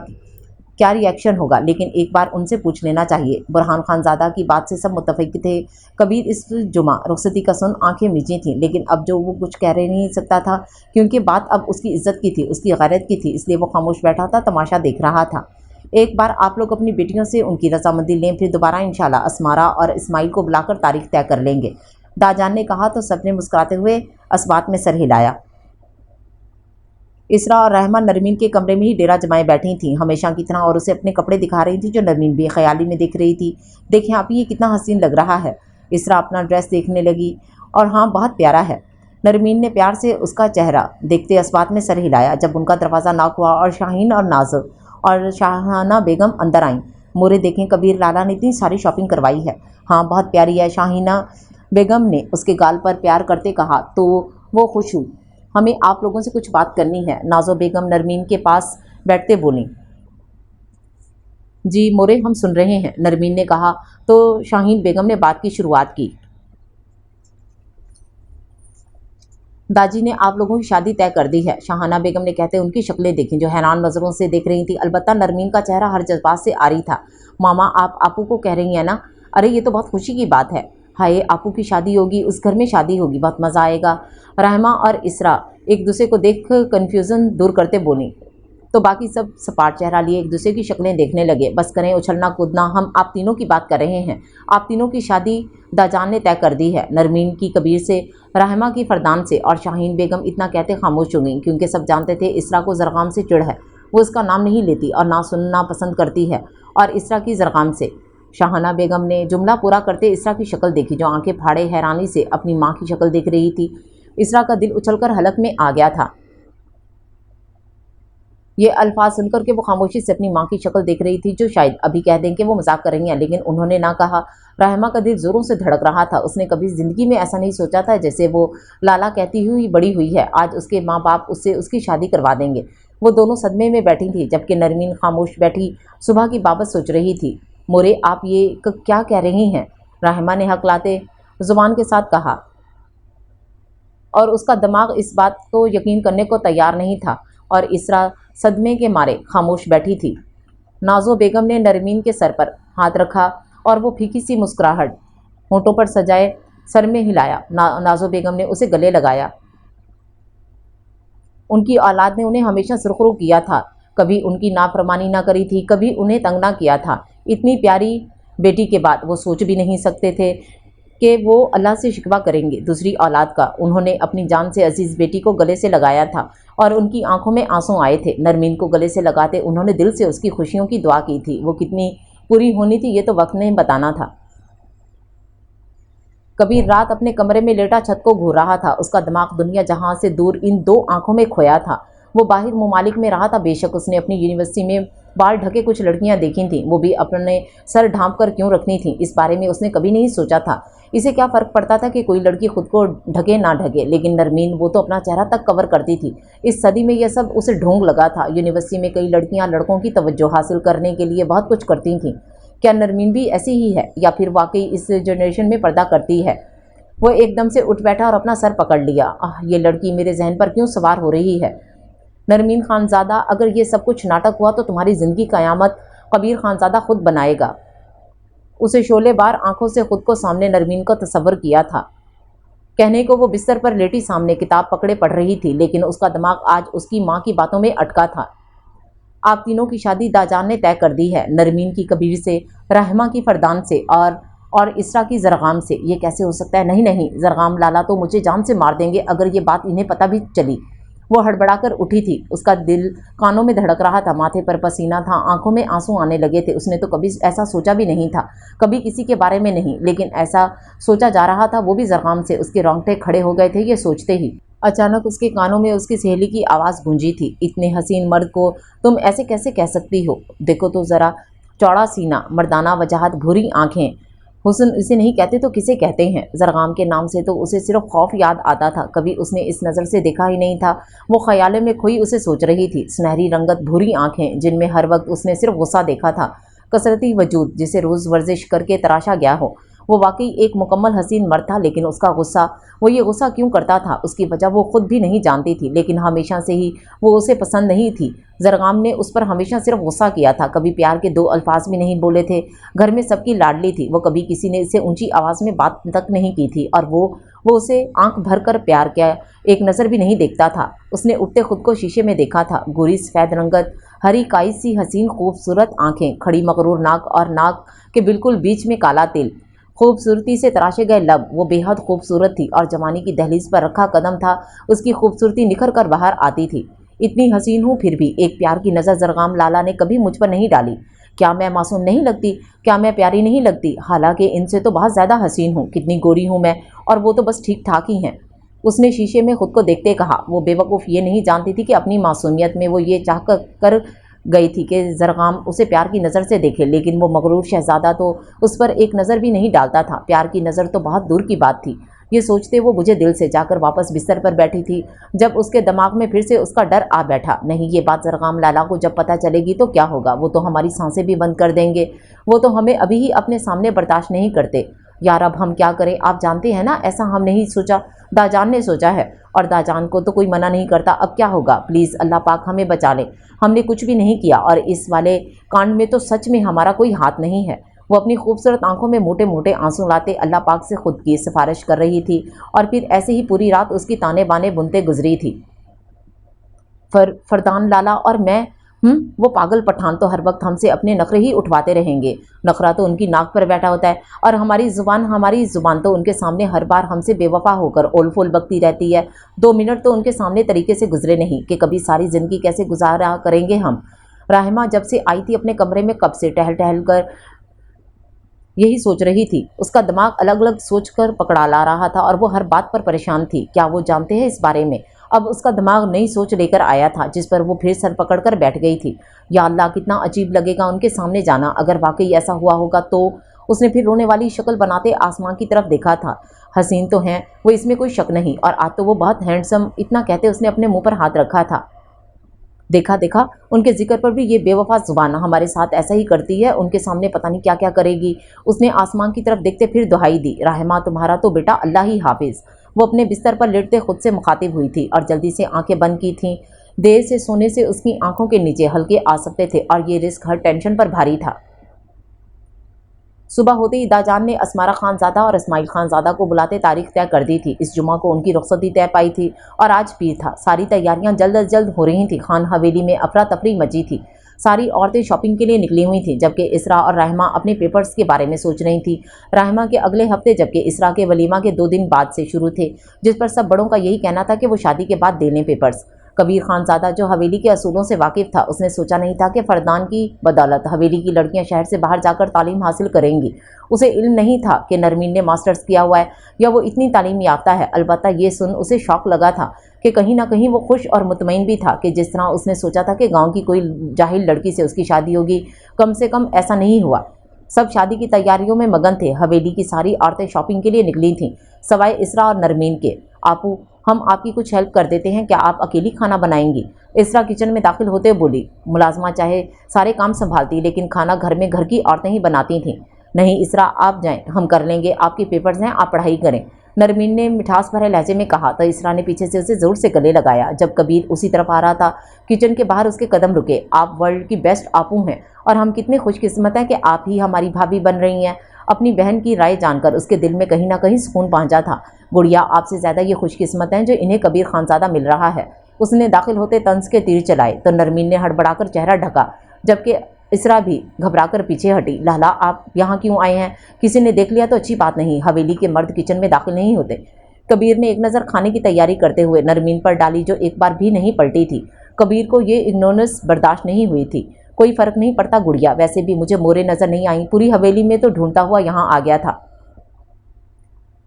کیا ری ایکشن ہوگا، لیکن ایک بار ان سے پوچھ لینا چاہیے۔ برہان خان زادہ کی بات سے سب متفق تھے۔ کبیر اس جمعہ رخصتی کا سن آنکھیں میچی تھیں، لیکن اب جو وہ کچھ کہہ نہیں سکتا تھا، کیونکہ بات اب اس کی عزت کی تھی، اس کی غیرت کی تھی، اس لیے وہ خاموش بیٹھا تھا، تماشا دیکھ رہا تھا۔ ایک بار آپ لوگ اپنی بیٹیوں سے ان کی رضامندی لیں، پھر دوبارہ انشاءاللہ اسمارا اور اسماعیل کو بلا کر تاریخ طے کر لیں گے، داجان نے کہا تو سب نے مسکراتے ہوئے اسبات میں سر ہلایا۔ اسرا اور رحمہ نرمین کے کمرے میں ہی ڈیرا جمائے بیٹھی تھیں، ہمیشہ کی طرح، اور اسے اپنے کپڑے دکھا رہی تھی جو نرمین بے خیالی میں دیکھ رہی تھی۔ دیکھیں آپ، یہ کتنا حسین لگ رہا ہے۔ اسرا اپنا ڈریس دیکھنے لگی، اور ہاں بہت پیارا ہے۔ نرمین نے پیار سے اس کا چہرہ دیکھتے اسبات میں سر ہلایا۔ جب ان کا دروازہ ناک ہوا اور شاہین اور ناز اور شاہانہ بیگم اندر آئیں۔ مورے دیکھیں کبیر لالا نے اتنی ساری شاپنگ کروائی ہے۔ ہاں بہت پیاری ہے، شاہینہ بیگم نے اس کے گال پر پیار کرتے کہا تو وہ خوش ہوئی۔ ہمیں آپ لوگوں سے کچھ بات کرنی ہے، نازو بیگم نرمین کے پاس بیٹھتے بولیں۔ جی مورے ہم سن رہے ہیں، نرمین نے کہا تو شاہین بیگم نے بات کی شروعات کی۔ داجی نے آپ لوگوں کی شادی طے کر دی ہے، شاہانہ بیگم نے کہتے ان کی شکلیں دیکھیں جو حیران نظروں سے دیکھ رہی تھی۔ البتہ نرمین کا چہرہ ہر جذبات سے عاری تھا۔ ماما آپ آپو کو کہہ رہی ہیں نا؟ ارے یہ تو بہت خوشی کی بات ہے، ہائے آپو کی شادی ہوگی، اس گھر میں شادی ہوگی، بہت مزہ آئے گا۔ رحمہ اور اسرا ایک دوسرے کو دیکھ کنفیوژن دور کرتے بولیں تو باقی سب سپاٹ چہرہ لیے ایک دوسرے کی شکلیں دیکھنے لگے۔ بس کریں اچھلنا کودنا، ہم آپ تینوں کی بات کر رہے ہیں، آپ تینوں کی شادی داجان نے طے کر دی ہے، نرمین کی کبیر سے، رحمہ کی فردان سے، اور شاہین بیگم اتنا کہتے خاموش ہو گئیں، کیونکہ سب جانتے تھے اسرا کو زرغام سے چڑ ہے۔ وہ اس کا نام نہیں لیتی اور نہ سننا پسند کرتی ہے، اور اسرا کی زرغام سے۔ شاہانہ بیگم نے جملہ پورا کرتے اسرا کی شکل دیکھی جو آنکھیں پھاڑے حیرانی سے اپنی ماں کی شکل دیکھ رہی تھی۔ اسرا کا دل اچھل کر حلق میں آ گیا تھا۔ یہ الفاظ سن کر کہ وہ خاموشی سے اپنی ماں کی شکل دیکھ رہی تھی جو شاید ابھی کہہ دیں کہ وہ مذاق کر رہی ہیں، لیکن انہوں نے نہ کہا۔ رحمہ کا دل زوروں سے دھڑک رہا تھا۔ اس نے کبھی زندگی میں ایسا نہیں سوچا تھا جیسے وہ لالا کہتی ہوئی بڑی ہوئی ہے، آج اس کے ماں باپ اس سے اس کی شادی کروا دیں گے۔ وہ دونوں صدمے میں بیٹھی تھی جبکہ نرمین خاموش بیٹھی صبح کی بابت سوچ رہی تھی۔ مورے آپ یہ کیا کہہ رہی ہیں؟ رحمہ نے حق لاتے زبان کے ساتھ کہا، اور اس کا دماغ اس بات کو یقین کرنے کو تیار نہیں تھا، اور اسرا صدمے کے مارے خاموش بیٹھی تھی۔ نازو بیگم نے نرمین کے سر پر ہاتھ رکھا اور وہ پھیکی سی مسکراہٹ ہونٹوں پر سجائے سر میں ہلایا۔ نازو بیگم نے اسے گلے لگایا۔ ان کی اولاد نے انہیں ہمیشہ سرخرو کیا تھا، کبھی ان کی نافرمانی نہ کری تھی، کبھی انہیں تنگ نہ کیا تھا۔ اتنی پیاری بیٹی کے بعد وہ سوچ بھی نہیں سکتے تھے کہ وہ اللہ سے شکوہ کریں گے دوسری اولاد کا۔ انہوں نے اپنی جان سے عزیز بیٹی کو گلے سے لگایا تھا اور ان کی آنکھوں میں آنسو آئے تھے۔ نرمین کو گلے سے لگاتے انہوں نے دل سے اس کی خوشیوں کی دعا کی تھی۔ وہ کتنی پوری ہونی تھی یہ تو وقت نے بتانا تھا۔ کبیر رات اپنے کمرے میں لیٹا چھت کو گھور رہا تھا۔ اس کا دماغ دنیا جہاں سے دور ان دو آنکھوں میں کھویا تھا۔ وہ باہر ممالک میں رہا تھا، بے شک اس نے اپنی یونیورسٹی میں بال ڈھکے کچھ لڑکیاں دیکھی تھیں، وہ بھی اپنے سر ڈھانپ کر کیوں رکھنی تھیں، اس بارے میں اس نے کبھی نہیں سوچا تھا۔ اسے کیا فرق پڑتا تھا کہ کوئی لڑکی خود کو ڈھکے نہ ڈھکے، لیکن نرمین وہ تو اپنا چہرہ تک کور کرتی تھی۔ اس صدی میں یہ سب اسے ڈھونگ لگا تھا۔ یونیورسٹی میں کئی لڑکیاں لڑکوں کی توجہ حاصل کرنے کے لیے بہت کچھ کرتی تھیں۔ کیا نرمین بھی ایسی ہی ہے یا پھر واقعی اس جنریشن میں پردہ کرتی ہے؟ وہ ایک دم سے اٹھ بیٹھا اور اپنا سر پکڑ لیا۔ یہ لڑکی میرے ذہن پر کیوں سوار ہو رہی ہے؟ نرمین خانزادہ، اگر یہ سب کچھ ناٹک ہوا تو تمہاری زندگی قیامت کبیر خانزادہ خود بنائے گا۔ اسے شعلے بار آنکھوں سے خود کو سامنے نرمین کا تصور کیا تھا۔ کہنے کو وہ بستر پر لیٹی سامنے کتاب پکڑے پڑھ رہی تھی، لیکن اس کا دماغ آج اس کی ماں کی باتوں میں اٹکا تھا۔ آپ تینوں کی شادی داجان نے طے کر دی ہے، نرمین کی کبیر سے، رحمہ کی فردان سے اور اسرا کی زرغام سے۔ یہ کیسے ہو سکتا ہے؟ نہیں نہیں، زرغام لالا تو مجھے جان سے مار دیں گے اگر یہ بات انہیں پتہ بھی چلی۔ وہ ہڑبڑا کر اٹھی تھی، اس کا دل کانوں میں دھڑک رہا تھا، ماتھے پر پسینہ تھا، آنکھوں میں آنسو آنے لگے تھے۔ اس نے تو کبھی ایسا سوچا بھی نہیں تھا، کبھی کسی کے بارے میں نہیں، لیکن ایسا سوچا جا رہا تھا، وہ بھی زرغام سے۔ اس کے رونگٹے کھڑے ہو گئے تھے یہ سوچتے ہی۔ اچانک اس کے کانوں میں اس کی سہیلی کی آواز گونجی تھی، اتنے حسین مرد کو تم ایسے کیسے کہہ سکتی ہو؟ دیکھو تو ذرا، چوڑا سینہ، مردانہ وجاہت، بھوری آنکھیں، حسن اسے نہیں کہتے تو کسے کہتے ہیں؟ زرغام کے نام سے تو اسے صرف خوف یاد آتا تھا، کبھی اس نے اس نظر سے دیکھا ہی نہیں تھا۔ وہ خیالے میں کھوئی اسے سوچ رہی تھی، سنہری رنگت، بھوری آنکھیں جن میں ہر وقت اس نے صرف غصہ دیکھا تھا، کثرتی وجود جسے روز ورزش کر کے تراشا گیا ہو۔ وہ واقعی ایک مکمل حسین مرد تھا، لیکن اس کا غصہ، وہ یہ غصہ کیوں کرتا تھا اس کی وجہ وہ خود بھی نہیں جانتی تھی، لیکن ہمیشہ سے ہی وہ اسے پسند نہیں تھی۔ زرغام نے اس پر ہمیشہ صرف غصہ کیا تھا، کبھی پیار کے دو الفاظ بھی نہیں بولے تھے۔ گھر میں سب کی لاڈلی تھی، وہ کبھی کسی نے اسے اونچی آواز میں بات تک نہیں کی تھی، اور وہ اسے آنکھ بھر کر پیار کیا ایک نظر بھی نہیں دیکھتا تھا۔ اس نے اٹھتے خود کو شیشے میں دیکھا تھا، گوری سفید رنگت، ہری کائی سی حسین خوبصورت آنکھیں، کھڑی مغرور ناک اور ناک کے بالکل بیچ میں کالا تل، خوبصورتی سے تراشے گئے لب۔ وہ بے حد خوبصورت تھی اور جوانی کی دہلیز پر رکھا قدم تھا، اس کی خوبصورتی نکھر کر باہر آتی تھی۔ اتنی حسین ہوں پھر بھی ایک پیار کی نظر زرغام لالا نے کبھی مجھ پر نہیں ڈالی۔ کیا میں معصوم نہیں لگتی؟ کیا میں پیاری نہیں لگتی؟ حالانکہ ان سے تو بہت زیادہ حسین ہوں، کتنی گوری ہوں میں، اور وہ تو بس ٹھیک ٹھاک ہی ہیں۔ اس نے شیشے میں خود کو دیکھتے کہا۔ وہ بے وقوف یہ نہیں جانتی تھی کہ اپنی معصومیت میں وہ یہ چاہ کر گئی تھی کہ زرغام اسے پیار کی نظر سے دیکھے، لیکن وہ مغرور شہزادہ تو اس پر ایک نظر بھی نہیں ڈالتا تھا، پیار کی نظر تو بہت دور کی بات تھی۔ یہ سوچتے وہ بجھے دل سے جا کر واپس بستر پر بیٹھی تھی، جب اس کے دماغ میں پھر سے اس کا ڈر آ بیٹھا، نہیں یہ بات زرغام لالا کو جب پتہ چلے گی تو کیا ہوگا؟ وہ تو ہماری سانسیں بھی بند کر دیں گے، وہ تو ہمیں ابھی ہی اپنے سامنے برداشت نہیں کرتے۔ یار اب ہم کیا کریں؟ آپ جانتے ہیں نا ایسا ہم نہیں سوچا، داجان نے سوچا ہے، اور داجان کو تو کوئی منع نہیں کرتا۔ اب کیا ہوگا؟ پلیز اللہ پاک ہمیں بچا لے، ہم نے کچھ بھی نہیں کیا، اور اس والے کانڈ میں تو سچ میں ہمارا کوئی ہاتھ نہیں ہے۔ وہ اپنی خوبصورت آنکھوں میں موٹے موٹے آنسو لاتے اللہ پاک سے خود کی سفارش کر رہی تھی، اور پھر ایسے ہی پوری رات اس کی تانے بانے بنتے گزری تھی۔ فردان لالا اور میں वो पागल पठान तो हर वक्त हमसे अपने नखरे ही उठवाते रहेंगे। नखरा तो उनकी नाक पर बैठा होता है और हमारी जुबान तो उनके सामने हर बार हमसे बेवफा होकर ओल फोल बकती रहती है। 2 मिनट तो उनके सामने तरीके से गुजरे नहीं कि कभी सारी जिंदगी कैसे गुजारा करेंगे हम। राहिमा जब से आई थी अपने कमरे में कब से टहल टहल कर यही सोच रही थी। उसका दिमाग अलग अलग सोच कर पकड़ा ला रहा था और वो हर बात पर परेशान थी। क्या वो जानते हैं इस बारे में? अब उसका दिमाग नई सोच लेकर आया था जिस पर वो फिर सर पकड़कर बैठ गई थी। या अल्लाह, कितना अजीब लगेगा उनके सामने जाना। अगर वाकई ऐसा हुआ होगा तो। उसने फिर रोने वाली शक्ल बनाते आसमां की तरफ देखा था। हसीन तो हैं वो, इसमें कोई शक नहीं, और आज तो वो बहुत हैंडसम। इतना कहते उसने अपने मुंह पर हाथ रखा था। देखा देखा, उनके जिक्र पर भी ये बेवफा जुबान हमारे साथ ऐसा ही करती है। उनके सामने पता नहीं क्या क्या करेगी। उसने आसमान की तरफ देखते फिर दुहाई दी, राहिमा तुम्हारा तो बेटा अल्लाह ही हाफिज। वो अपने बिस्तर पर लेटते खुद से मुखातिब हुई थी और जल्दी से आंखें बंद की थीं। देर से सोने से उसकी आंखों के नीचे हल्के आ सकते थे और ये रिस्क हर टेंशन पर भारी था। सुबह होते ही दाजान ने असमारा खानजादा और इस्माइल खानजादा को बुलाते तारीख तय कर दी थी। इस जुमा को उनकी रुखसती तय पाई थी और आज पीर था। सारी तैयारियां जल्द अज जल्द हो रही थी। खान हवेली में अफरा तफरी मची थी। सारी औरतें शॉपिंग के लिए निकली हुई थीं, जबकि इसरा और रहमा अपने पेपर्स के बारे में सोच रही थी। रहमा के अगले हफ्ते जबकि इसरा के वलीमा के 2 दिन बाद से शुरू थे, जिस पर सब बड़ों का यही कहना था कि वो शादी के बाद दे लें पेपर्स। कबीर खानजादा जो हवेली के असूलों से वाकिफ था, उसने सोचा नहीं था कि फरदान की बदौलत हवेली की लड़कियां शहर से बाहर जाकर तालीम हासिल करेंगी। उसे इल्म नहीं था कि नरमीन ने मास्टर्स किया हुआ है या वो इतनी तालीम याफ्ता है। अलबत्ता ये सुन उसे शौक लगा था कि कहीं ना कहीं वो खुश और मुतमईन भी था कि जिस तरह उसने सोचा था कि गांव की कोई जाहिल लड़की से उसकी शादी होगी, कम से कम ऐसा नहीं हुआ। सब शादी की तैयारियों में मगन थे। हवेली की सारी औरतें शॉपिंग के लिए निकली थीं, सवाए इसरा और नरमीन के। आपू, हम आपकी कुछ हेल्प कर देते हैं, क्या आप अकेली खाना बनाएंगी? इसरा किचन में दाखिल होते बोली। मुलाजमा चाहे सारे काम संभालती, लेकिन खाना घर में घर की औरतें ही बनाती थीं। नहीं इसरा, आप जाएं, हम कर लेंगे, आपके पेपर्स हैं, आप पढ़ाई करें, नरमीन ने मिठास भरे लहजे में कहा। तो इसरा ने पीछे से उसे जोर से गले लगाया। जब कबीर उसी तरफ आ रहा था, किचन के बाहर उसके कदम रुके। आप वर्ल्ड की बेस्ट आपू हैं और हम कितने खुशकिस्मत हैं कि आप ही हमारी भाभी बन रही हैं। अपनी बहन की राय जानकर उसके दिल में कहीं ना कहीं सुकून पहुंचा था। गुड़िया, आपसे ज़्यादा ये खुशकिस्मत हैं जो इन्हें कबीर खानजादा मिल रहा है। उसने दाखिल होते तंज के तीर चलाए तो नरमीन ने हड़बड़ाकर चेहरा ढका, जबकि इसरा भी घबराकर पीछे हटी। लाला, आप यहाँ क्यों आए हैं? किसी ने देख लिया तो अच्छी बात नहीं। हवेली के मर्द किचन में दाखिल नहीं होते। कबीर ने एक नज़र खाने की तैयारी करते हुए नरमीन पर डाली, जो एक बार भी नहीं पलटी थी। कबीर को ये इग्नोरेंस बर्दाश्त नहीं हुई थी। कोई फर्क नहीं पड़ता गुड़िया, वैसे भी मुझे मोरे नजर नहीं आई, पूरी हवेली में तो ढूंढता हुआ यहाँ आ गया था।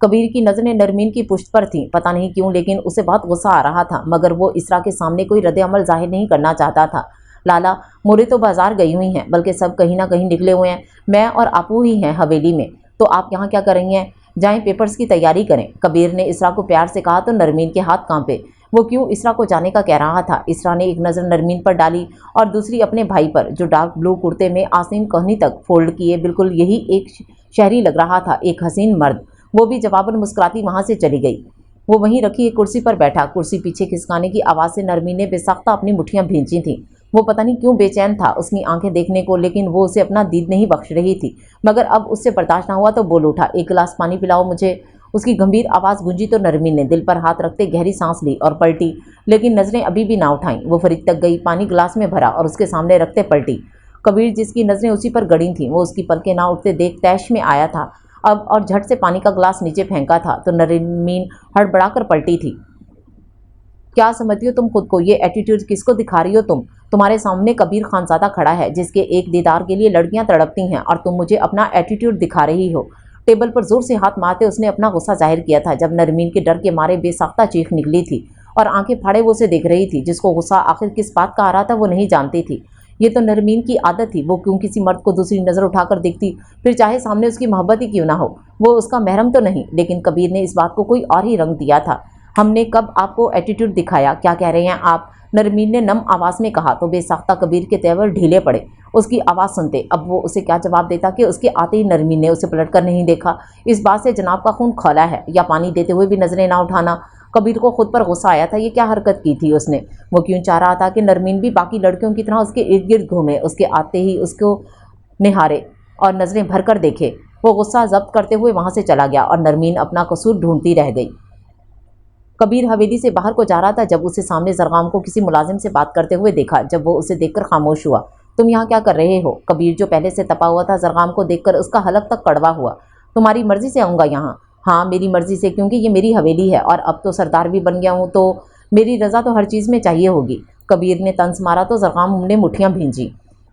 कबीर की नज़रें नरमीन की पुश्त पर थीं। पता नहीं क्यों, लेकिन उसे बहुत गुस्सा आ रहा था, मगर वो इसरा के सामने कोई रद्द अमल जाहिर नहीं करना चाहता था। लाला, मोरे तो बाजार गई हुई हैं, बल्कि सब कहीं ना कहीं निकले हुए हैं। मैं और आपू ही हैं हवेली में, तो आप यहाँ क्या करेंगे हैं? जाएं, पेपर्स की तैयारी करें। कबीर ने इसरा को प्यार से कहा तो नरमीन के हाथ कांपे। वो क्यों इसरा को जाने का कह रहा था? इसरा ने एक नज़र नरमीन पर डाली और दूसरी अपने भाई पर, जो डार्क ब्लू कुर्ते में आसीन कोहनी तक फोल्ड किए बिल्कुल यही एक शहरी लग रहा था, एक हसीन मर्द। वो भी जवाबन मुस्कुराती वहाँ से चली गई। वो वहीं रखी एक कुर्सी पर बैठा। कुर्सी पीछे खिसकाने की आवाज़ से नरमीन ने बेसाख्ता अपनी मुट्ठियाँ भींची थीं। वो पता नहीं क्यों बेचैन था उसकी आंखें देखने को, लेकिन वो उसे अपना दीद नहीं बख्श रही थी। मगर अब उससे बर्दाश्त ना हुआ तो बोल उठा, एक गिलास पानी पिलाओ मुझे। उसकी गंभीर आवाज़ गूंजी तो नरमीन ने दिल पर हाथ रखते गहरी सांस ली और पलटी, लेकिन नज़रें अभी भी ना उठाईं। वो फ्रिज तक गई, पानी गिलास में भरा और उसके सामने रखते पलटी। कबीर, जिसकी नज़रें उसी पर गड़ी थीं, वो उसकी पलकें ना उठते देख तैश में आया था अब, और झट से पानी का गिलास नीचे फेंका था तो नरमीन हड़बड़ाकर पलटी थी। क्या समझती हो तुम खुद को? ये एटीट्यूड किसको दिखा रही हो तुम? तुम्हारे सामने कबीर खानजादा खड़ा है, जिसके एक दीदार के लिए लड़कियां तड़पती हैं, और तुम मुझे अपना एटीट्यूड दिखा रही हो। टेबल पर जोर से हाथ मारते उसने अपना गुस्सा जाहिर किया था, जब नरमीन के डर के मारे बेसाख्ता चीख निकली थी और आंखें फाड़े वो उसे देख रही थी। जिसको गुस्सा आखिर किस बात का आ रहा था वो नहीं जानती थी। ये तो नरमीन की आदत थी। वो क्यों किसी मर्द को दूसरी नज़र उठाकर देखती, फिर चाहे सामने उसकी मोहब्बत ही क्यों ना हो। वो उसका महरम तो नहीं, लेकिन कबीर ने इस बात को कोई और ही रंग दिया था। हमने कब आपको एटीट्यूड दिखाया? क्या कह रहे हैं आप? नरमीन ने नम आवाज़ में कहा तो बेसाख्ता कबीर के तेवर ढीले पड़े उसकी आवाज़ सुनते। अब वो उसे क्या जवाब देता कि उसके आते ही नरमीन ने उसे पलट कर नहीं देखा। इस बात से जनाब का खून खौला है, या पानी देते हुए भी नजरें ना उठाना। कबीर को खुद पर गुस्सा आया था। ये क्या हरकत की थी उसने? वो क्यों चाह रहा था कि नरमीन भी बाकी लड़कियों की तरह उसके इर्द गिर्द घूमे, उसके आते ही उसको निहारे और नज़रें भर कर देखे? वो गुस्सा जब्त करते हुए वहाँ से चला गया और नरमीन अपना कसूर ढूंढती रह गई। कबीर हवेली से बाहर को जा रहा था जब उसे सामने जरगाम को किसी मुलाजिम से बात करते हुए देखा। जब वो उसे देखकर खामोश हुआ। तुम यहाँ क्या कर रहे हो? कबीर जो पहले से तपा हुआ था जरगाम को देखकर उसका हलक तक कड़वा हुआ। तुम्हारी मर्जी से आऊँगा यहाँ? हाँ मेरी मर्जी से, क्योंकि ये मेरी हवेली है और अब तो सरदार भी बन गया हूँ तो मेरी रज़ा तो हर चीज़ में चाहिए होगी। कबीर ने तंज मारा तो जरगाम ने मुठ्ठियाँ भींजी।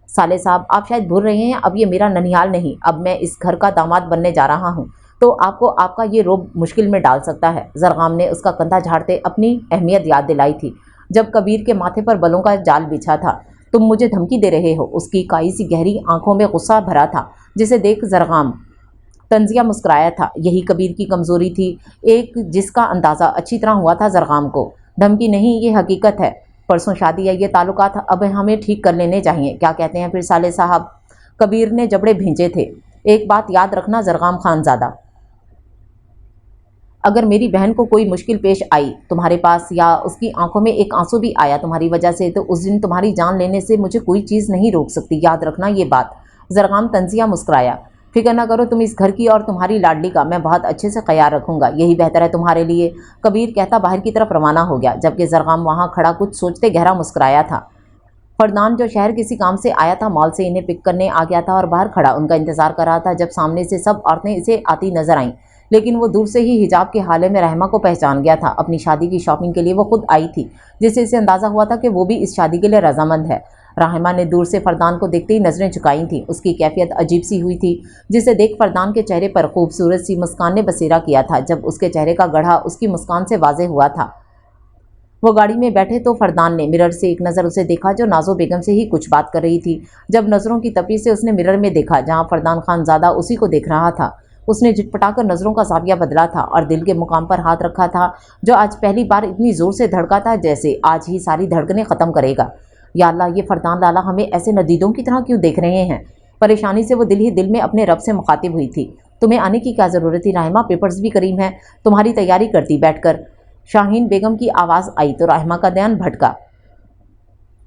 साले साहब आप शायद भूल रहे हैं, अब ये मेरा ननिहाल नहीं, अब मैं इस घर का दामाद बनने जा रहा हूँ, तो आपको आपका ये रोब मुश्किल में डाल सकता है। जरगाम ने उसका कंधा झाड़ते अपनी अहमियत याद दिलाई थी जब कबीर के माथे पर बलों का जाल बिछा था। तुम मुझे धमकी दे रहे हो? उसकी काई सी गहरी आंखों में गुस्सा भरा था जिसे देख जरगाम तंजिया मुस्कुराया था। यही कबीर की कमज़ोरी थी, एक जिसका अंदाज़ा अच्छी तरह हुआ था जरगाम को। धमकी नहीं, ये हकीकत है। परसों शादी है, ये ताल्लुकात अब हमें ठीक कर लेने चाहिए। क्या कहते हैं फिर साले साहब? कबीर ने जबड़े भींचे थे। एक बात याद रखना जरगाम खानज़ादा, अगर मेरी बहन को कोई मुश्किल पेश आई तुम्हारे पास या उसकी आंखों में एक आंसू भी आया तुम्हारी वजह से, तो उस दिन तुम्हारी जान लेने से मुझे कोई चीज़ नहीं रोक सकती। याद रखना ये बात। जरगाम तंजिया मुस्कुराया। फिक्र न करो तुम इस घर की और तुम्हारी लाडली का मैं बहुत अच्छे से ख्याल रखूंगा, यही बेहतर है तुम्हारे लिए। कबीर कहता बाहर की तरफ रवाना हो गया, जबकि जरगाम वहाँ खड़ा कुछ सोचते गहरा मुस्कुराया था। फरदान जो शहर किसी काम से आया था मॉल से इन्हें पिक करने आ गया था और बाहर खड़ा उनका इंतजार कर रहा था जब सामने से सब औरतें इसे आती नजर आईं। लेकिन वो दूर से ही हिजाब के हाले में रहमा को पहचान गया था। अपनी शादी की शॉपिंग के लिए वो खुद आई थी, जिससे इसे अंदाज़ा हुआ था कि वो भी इस शादी के लिए रजामंद है। रहमा ने दूर से फरदान को देखते ही नज़रें झुकाई थीं। उसकी कैफियत अजीब सी हुई थी, जिसे देख फरदान के चेहरे पर खूबसूरत सी मुस्कान ने बसेरा किया था। जब उसके चेहरे का गढ़ा उसकी मुस्कान से वाज़ेह हुआ था। वो गाड़ी में बैठे तो फरदान ने मिरर से एक नज़र उसे देखा जो नाजो बेगम से ही कुछ बात कर रही थी। जब नज़रों की तपी से उसने मिरर में देखा जहाँ फरदान खानज़ादा उसी को देख रहा था, उसने झटपटाकर नज़रों का ज़ाविया बदला था और दिल के मुकाम पर हाथ रखा था जो आज पहली बार इतनी ज़ोर से धड़का था जैसे आज ही सारी धड़कनें ख़त्म करेगा। या अल्लाह, ये फरदान लाला हमें ऐसे नदीदों की तरह क्यों देख रहे हैं? परेशानी से वो दिल ही दिल में अपने रब से मुखातिब हुई थी। तुम्हें आने की क्या ज़रूरत थी राहिमा? पेपर्स भी करीब हैं, तुम्हारी तैयारी करती बैठकर। शाहीन बेगम की आवाज़ आई तो राहिमा का ध्यान भटका।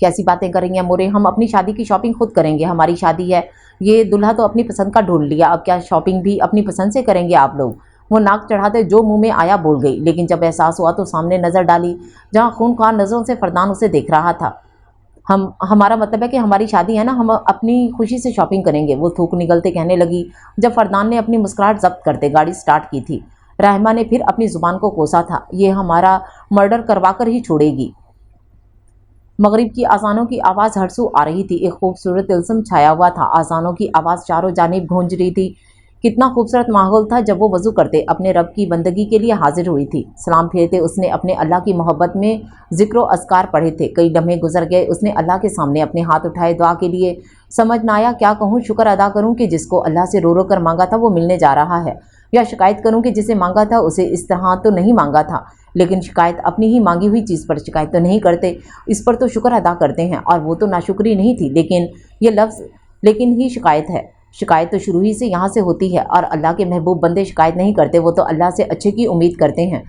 कैसी बातें करेंगे मोरे, हम अपनी शादी की शॉपिंग खुद करेंगे, हमारी शादी है। ये दूल्हा तो अपनी पसंद का ढूंढ लिया, अब क्या शॉपिंग भी अपनी पसंद से करेंगे आप लोग? वो नाक चढ़ाते जो मुंह में आया बोल गई, लेकिन जब एहसास हुआ तो सामने नज़र डाली जहाँ खूनखार नज़रों से फरदान उसे देख रहा था। हमारा मतलब है कि हमारी शादी है ना, हम अपनी खुशी से शॉपिंग करेंगे, वो थूक निगलते कहने लगी जब फरदान ने अपनी मुस्कुराहट जब्त करते गाड़ी स्टार्ट की थी। रहमा ने फिर अपनी ज़ुबान को कोसा था, ये हमारा मर्डर करवा कर ही छोड़ेगी। मगरिब की आज़ानों की आवाज़ हरसू आ रही थी। एक खूबसूरत तिलस्म छाया हुआ था। आज़ानों की आवाज़ चारों जानिब गूंज रही थी। कितना खूबसूरत माहौल था जब वो वज़ू करते अपने रब की बंदगी के लिए हाजिर हुई थी। सलाम फेरते उसने अपने अल्लाह की मोहब्बत में ज़िक्र व अस्कार पढ़े थे। कई लम्हे गुजर गए, उसने अल्लाह के सामने अपने हाथ उठाए दुआ के लिए। समझ ना आया क्या कहूँ, शुक्र अदा करूँ कि जिसको अल्लाह से रो रो कर मांगा था वो मिलने जा रहा है, या शिकायत करूँ कि जिसे मांगा था उसे इस तरह तो नहीं मांगा था। लेकिन शिकायत अपनी ही मांगी हुई चीज़ पर शिकायत तो नहीं करते, इस पर तो शुक्र अदा करते हैं। और वो तो नाशुक्री नहीं थी, लेकिन ये लफ्ज़ लेकिन ही शिकायत है। शिकायत तो शुरू ही से यहाँ से होती है, और अल्लाह के महबूब बंदे शिकायत नहीं करते, वो तो अल्लाह से अच्छे की उम्मीद करते हैं,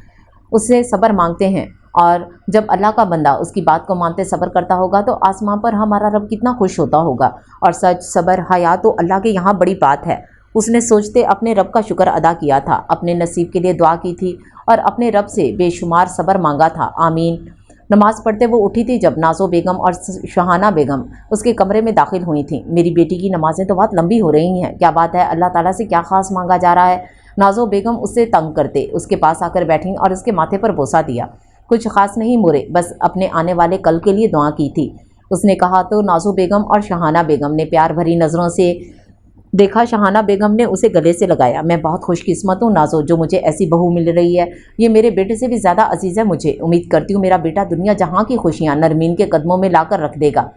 उससे सब्र मांगते हैं। और जब अल्लाह का बंदा उसकी बात को मानते सब्र करता होगा तो आसमां पर हमारा रब कितना खुश होता होगा। और सच, सब्र, हया तो अल्लाह के यहाँ बड़ी बात है। उसने सोचते अपने रब का शुक्र अदा किया था, अपने नसीब के लिए दुआ की थी और अपने रब से बेशुमार सब्र मांगा था। आमीन। नमाज पढ़ते वो उठी थी जब नाज़ो बेगम और शहाना बेगम उसके कमरे में दाखिल हुई थीं। मेरी बेटी की नमाज़ें तो बहुत लंबी हो रही हैं, क्या बात है? अल्लाह ताला से क्या ख़ास मांगा जा रहा है? नाज़ो बेगम उससे तंग करते उसके पास आकर बैठी और उसके माथे पर बोसा दिया। कुछ ख़ास नहीं मोरे, बस अपने आने वाले कल के लिए दुआ की थी, उसने कहा तो नाज़ो बेगम और शहाना बेगम ने प्यार भरी नज़रों से देखा। शहाना बेगम ने उसे गले से लगाया। मैं बहुत खुशकिस्मत हूँ नाज़ो, जो मुझे ऐसी बहू मिल रही है। ये मेरे बेटे से भी ज़्यादा अजीज़ है मुझे। उम्मीद करती हूँ मेरा बेटा दुनिया जहाँ की खुशियाँ नरमीन के कदमों में लाकर रख देगा।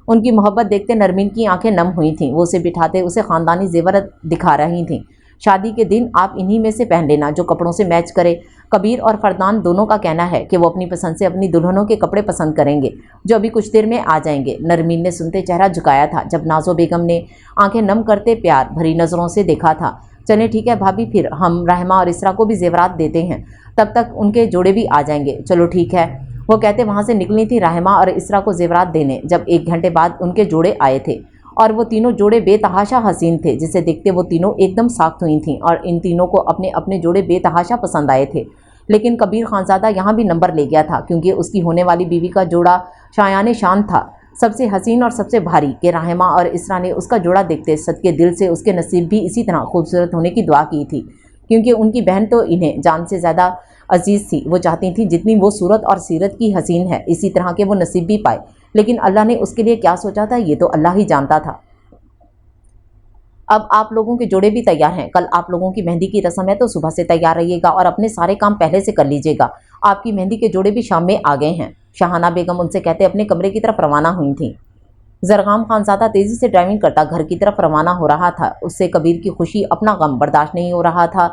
उनकी मोहब्बत देखते नरमीन की आंखें नम हुई थीं। वो उसे बिठाते उसे ख़ानदानी जेवर दिखा रही थीं। शादी के दिन आप इन्हीं में से पहन लेना जो कपड़ों से मैच करे। कबीर और फरदान दोनों का कहना है कि वो अपनी पसंद से अपनी दुल्हनों के कपड़े पसंद करेंगे जो अभी कुछ देर में आ जाएंगे। नरमीन ने सुनते चेहरा झुकाया था जब नाज़ो बेगम ने आंखें नम करते प्यार भरी नज़रों से देखा था। चलें ठीक है भाभी, फिर हम रहमा और इसरा को भी जेवरात देते हैं, तब तक उनके जोड़े भी आ जाएंगे। चलो ठीक है, वो कहते वहाँ से निकली थी रहमा और इसरा को जेवरात देने। जब 1 घंटे बाद उनके जोड़े आए थे और वो तीनों जोड़े बेतहाशा हसीन थे, जिसे देखते वो तीनों एकदम साख्त हुई थीं और इन तीनों को अपने अपने जोड़े बेतहाशा पसंद आए थे। لیکن کبیر خانزادہ یہاں بھی نمبر لے گیا تھا، کیونکہ اس کی ہونے والی بیوی کا جوڑا شایان شان تھا، سب سے حسین اور سب سے بھاری، کہ رحمہ اور اسرا نے اس کا جوڑا دیکھتے صدقے دل سے اس کے نصیب بھی اسی طرح خوبصورت ہونے کی دعا کی تھی، کیونکہ ان کی بہن تو انہیں جان سے زیادہ عزیز تھی۔ وہ چاہتی تھی جتنی وہ صورت اور سیرت کی حسین ہے، اسی طرح کے وہ نصیب بھی پائے، لیکن اللہ نے اس کے لیے کیا سوچا تھا یہ تو اللہ ہی جانتا تھا۔ اب آپ لوگوں کے جوڑے بھی تیار ہیں، کل آپ لوگوں کی مہندی کی رسم ہے تو صبح سے تیار رہیے گا اور اپنے سارے کام پہلے سے کر لیجیے گا۔ آپ کی مہندی کے جوڑے بھی شام میں آ گئے ہیں، شاہانہ بیگم ان سے کہتے اپنے کمرے کی طرف روانہ ہوئی تھیں۔ زرغام خانزادہ تیزی سے ڈرائیونگ کرتا گھر کی طرف روانہ ہو رہا تھا، اس سے کبیر کی خوشی اپنا غم برداشت نہیں ہو رہا تھا۔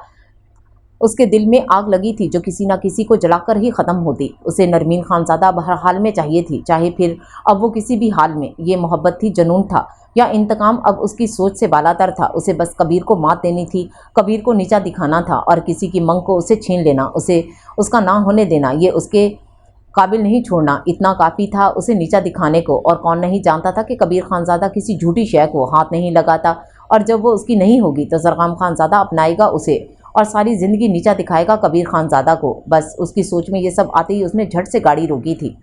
اس کے دل میں آگ لگی تھی جو کسی نہ کسی کو جلا کر ہی ختم ہوتی۔ اسے نرمین خانزادہ ہر حال میں چاہیے تھی، چاہے پھر اب وہ کسی بھی حال میں۔ یہ محبت تھی، جنون تھا یا انتقام اب اس کی سوچ سے بالاتر تھا۔ اسے بس کبیر کو مات دینی تھی، کبیر کو نیچا دکھانا تھا، اور کسی کی منگ کو اسے چھین لینا، اسے اس کا نہ ہونے دینا، یہ اس کے قابل نہیں چھوڑنا، اتنا کافی تھا اسے نیچا دکھانے کو۔ اور کون نہیں جانتا تھا کہ کبیر خانزادہ کسی جھوٹی شے کو ہاتھ نہیں لگاتا، اور جب وہ اس کی نہیں ہوگی تو زرغام خانزادہ اپنائے گا اسے اور ساری زندگی نیچا دکھائے گا کبیر خانزادہ کو۔ بس اس کی سوچ میں یہ سب آتے ہی اس نے جھٹ سے گاڑی روکی تھی۔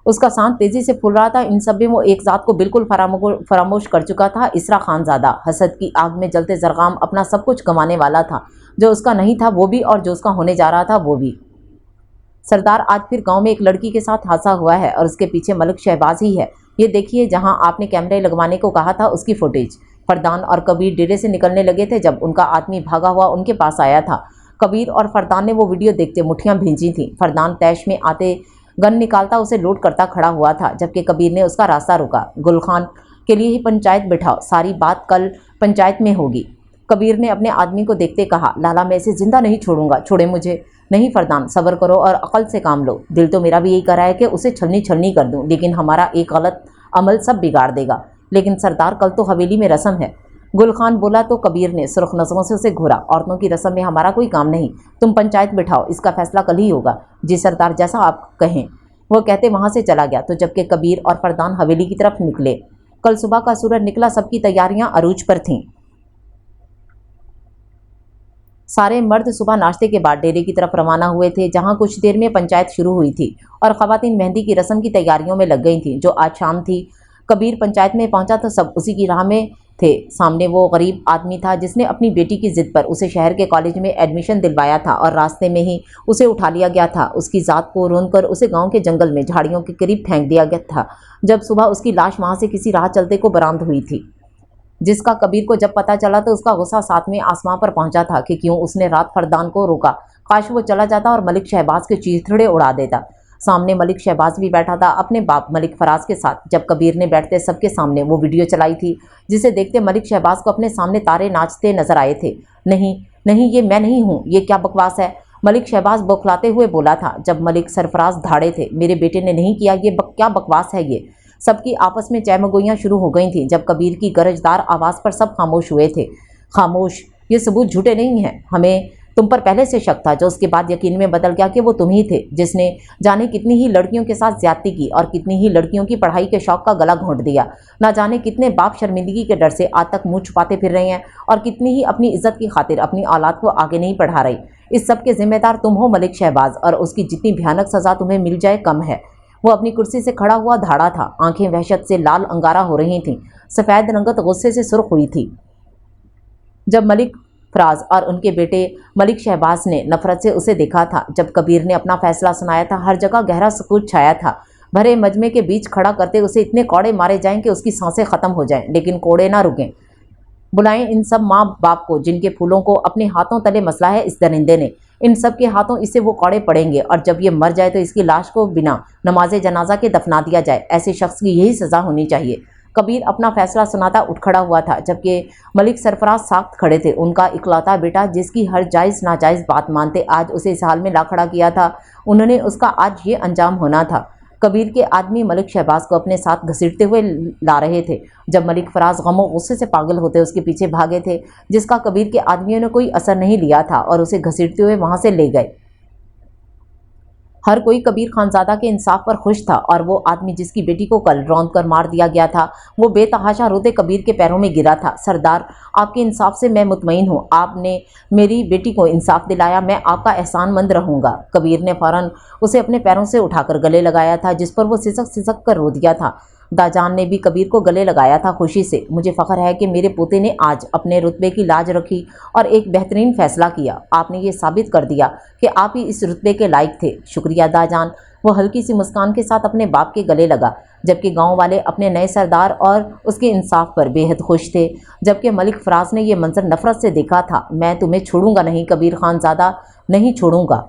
اس کا سانس تیزی سے پھول رہا تھا، ان سب میں وہ ایک ذات کو بالکل فراموش کر چکا تھا، اسرا خانزادہ۔ حسد کی آگ میں جلتے زرغام اپنا سب کچھ گنوانے والا تھا، جو اس کا نہیں تھا وہ بھی، اور جو اس کا ہونے جا رہا تھا وہ بھی۔ سردار، آج پھر گاؤں میں ایک لڑکی کے ساتھ حادثہ ہوا ہے اور اس کے پیچھے ملک شہباز ہی ہے۔ یہ دیکھیے جہاں آپ نے کیمرے لگوانے کو کہا تھا اس کی فوٹیج۔ فردان اور کبیر ڈیرے سے نکلنے لگے تھے جب ان کا آدمی بھاگا ہوا ان کے پاس آیا تھا۔ کبیر اور فردان نے وہ ویڈیو دیکھتے مٹھیاں بھینجی تھیں۔ فردان تیش میں آتے گن نکالتا اسے لوڈ کرتا کھڑا ہوا تھا، جبکہ کبیر نے اس کا راستہ روکا۔ گل خان کے لیے ہی پنچایت بٹھاؤ، ساری بات کل پنچایت میں ہوگی۔ کبیر نے اپنے آدمی کو دیکھتے کہا، لالا میں اسے زندہ نہیں چھوڑوں گا، چھوڑے مجھے۔ نہیں فردان، صبر کرو اور عقل سے کام لو۔ دل تو میرا بھی یہی کر رہا ہے کہ اسے چھلنی چھلنی کر دوں، لیکن ہمارا ایک غلط عمل سب بگاڑ دے گا۔ لیکن سردار، کل تو حویلی میں رسم ہے۔ گل خان بولا تو کبیر نے سرخ نظروں سے اسے گھورا، عورتوں کی رسم میں ہمارا کوئی کام نہیں، تم پنچایت بٹھاؤ، اس کا فیصلہ کل ہی ہوگا۔ جی سردار، جیسا آپ کہیں، وہ کہتے وہاں سے چلا گیا۔ تو جبکہ کبیر اور فردان حویلی کی طرف نکلے، کل صبح کا سورج نکلا، سب کی تیاریاں عروج پر تھیں۔ سارے مرد صبح ناشتے کے بعد ڈیرے کی طرف روانہ ہوئے تھے، جہاں کچھ دیر میں پنچایت شروع ہوئی تھی اور خواتین مہندی کی رسم کی تیاریوں میں لگ گئی تھیں، جو آج شام تھی۔ کبیر پنچایت میں پہنچا تو سب اسی کی راہ میں تھے۔ سامنے وہ غریب آدمی تھا جس نے اپنی بیٹی کی ضد پر اسے شہر کے کالج میں ایڈمیشن دلوایا تھا، اور راستے میں ہی اسے اٹھا لیا گیا تھا۔ اس کی ذات کو رون کر اسے گاؤں کے جنگل میں جھاڑیوں کے قریب پھینک دیا گیا تھا، جب صبح اس کی لاش وہاں سے کسی راہ چلتے کو برآمد ہوئی تھی، جس کا کبیر کو جب پتہ چلا تو اس کا غصہ ساتویں آسمان پر پہنچا تھا کہ کیوں اس نے رات فردان کو روکا۔ کاش وہ چلا جاتا اور ملک شہباز کے چیتھڑے اڑا دیتا۔ سامنے ملک شہباز بھی بیٹھا تھا اپنے باپ ملک فراز کے ساتھ۔ جب کبیر نے بیٹھتے سب کے سامنے وہ ویڈیو چلائی تھی، جسے دیکھتے ملک شہباز کو اپنے سامنے تارے ناچتے نظر آئے تھے۔ نہیں نہیں، یہ میں نہیں ہوں، یہ کیا بکواس ہے، ملک شہباز بوکھلاتے ہوئے بولا تھا جب ملک سرفراز دھاڑے تھے۔ میرے بیٹے نے نہیں کیا، یہ کیا بکواس ہے یہ۔ سب کی آپس میں چہمگوئیاں شروع ہو گئی تھیں۔ جب کبیر کی گرجدار آواز پر سب خاموش ہوئے تھے۔ خاموش، یہ ثبوت جھوٹے نہیں ہیں، ہمیں تم پر پہلے سے شک تھا، جو اس کے بعد یقین میں بدل گیا کہ وہ تم ہی تھے، جس نے جانے کتنی ہی لڑکیوں کے ساتھ زیادتی کی اور کتنی ہی لڑکیوں کی پڑھائی کے شوق کا گلا گھونٹ دیا۔ نہ جانے کتنے باپ شرمندگی کے ڈر سے آج تک منہ چھپاتے پھر رہے ہیں، اور کتنی ہی اپنی عزت کی خاطر اپنی اولاد کو آگے نہیں پڑھا رہے۔ اس سب کے ذمہ دار تم ہو ملک شہباز، اور اس کی جتنی بھیانک سزا تمہیں مل جائے کم ہے۔ وہ اپنی کرسی سے کھڑا ہوا دھاڑا تھا، آنکھیں وحشت سے لال انگارہ ہو رہی تھیں، سفید رنگت غصے سے سرخ ہوئی تھی۔ جب ملک فراز اور ان کے بیٹے ملک شہباز نے نفرت سے اسے دیکھا تھا، جب کبیر نے اپنا فیصلہ سنایا تھا، ہر جگہ گہرا سکوت چھایا تھا۔ بھرے مجمع کے بیچ کھڑا کرتے اسے اتنے کوڑے مارے جائیں کہ اس کی سانسیں ختم ہو جائیں، لیکن کوڑے نہ رکیں۔ بلائیں ان سب ماں باپ کو جن کے پھولوں کو اپنے ہاتھوں تلے مسلا ہے اس درندے نے، ان سب کے ہاتھوں اسے وہ کوڑے پڑیں گے، اور جب یہ مر جائے تو اس کی لاش کو بنا نماز جنازہ کے دفنا دیا جائے۔ ایسے شخص کی یہی سزا ہونی چاہیے۔ کبیر اپنا فیصلہ سناتا اٹھ کھڑا ہوا تھا، جبکہ ملک سرفراز ساکت کھڑے تھے۔ ان کا اکلوتا بیٹا جس کی ہر جائز ناجائز بات مانتے آج اسے اس حال میں لا کھڑا کیا تھا، انہوں نے اس کا آج یہ انجام ہونا تھا۔ کبیر کے آدمی ملک شہباز کو اپنے ساتھ گھسیٹتے ہوئے لا رہے تھے، جب ملک فراز غم و غصے سے پاگل ہوتے اس کے پیچھے بھاگے تھے، جس کا کبیر کے آدمیوں نے کوئی اثر نہیں لیا تھا اور اسے گھسیٹتے ہوئے وہاں سے لے گئے۔ हर कोई कबीर खानज़ादा के इंसाफ पर खुश था और वो आदमी जिसकी बेटी को कल रौंद कर मार दिया गया था वो बेतहाशा रोते कबीर के पैरों में गिरा था। सरदार, आपके इंसाफ से मैं मुतमईन हूँ, आपने मेरी बेटी को इंसाफ दिलाया, मैं आपका एहसानमंद रहूँगा। कबीर ने फौरन उसे अपने पैरों से उठाकर गले लगाया था, जिस पर वो सिसक सिसक कर रो दिया था। दाजान ने भी कबीर को गले लगाया था खुशी से। मुझे फ़ख्र है कि मेरे पोते ने आज अपने रुतबे की लाज रखी और एक बेहतरीन फ़ैसला किया। आपने ये साबित कर दिया कि आप ही इस रुतबे के लायक थे। शुक्रिया दाजान। वो हल्की सी मुस्कान के साथ अपने बाप के गले लगा, जबकि गांव वाले अपने नए सरदार और उसके इंसाफ पर बेहद खुश थे। जबकि मलिक फराज ने यह मंजर नफरत से देखा था। मैं तुम्हें छोड़ूंगा नहीं कबीर खानज़ादा, नहीं छोड़ूंगा।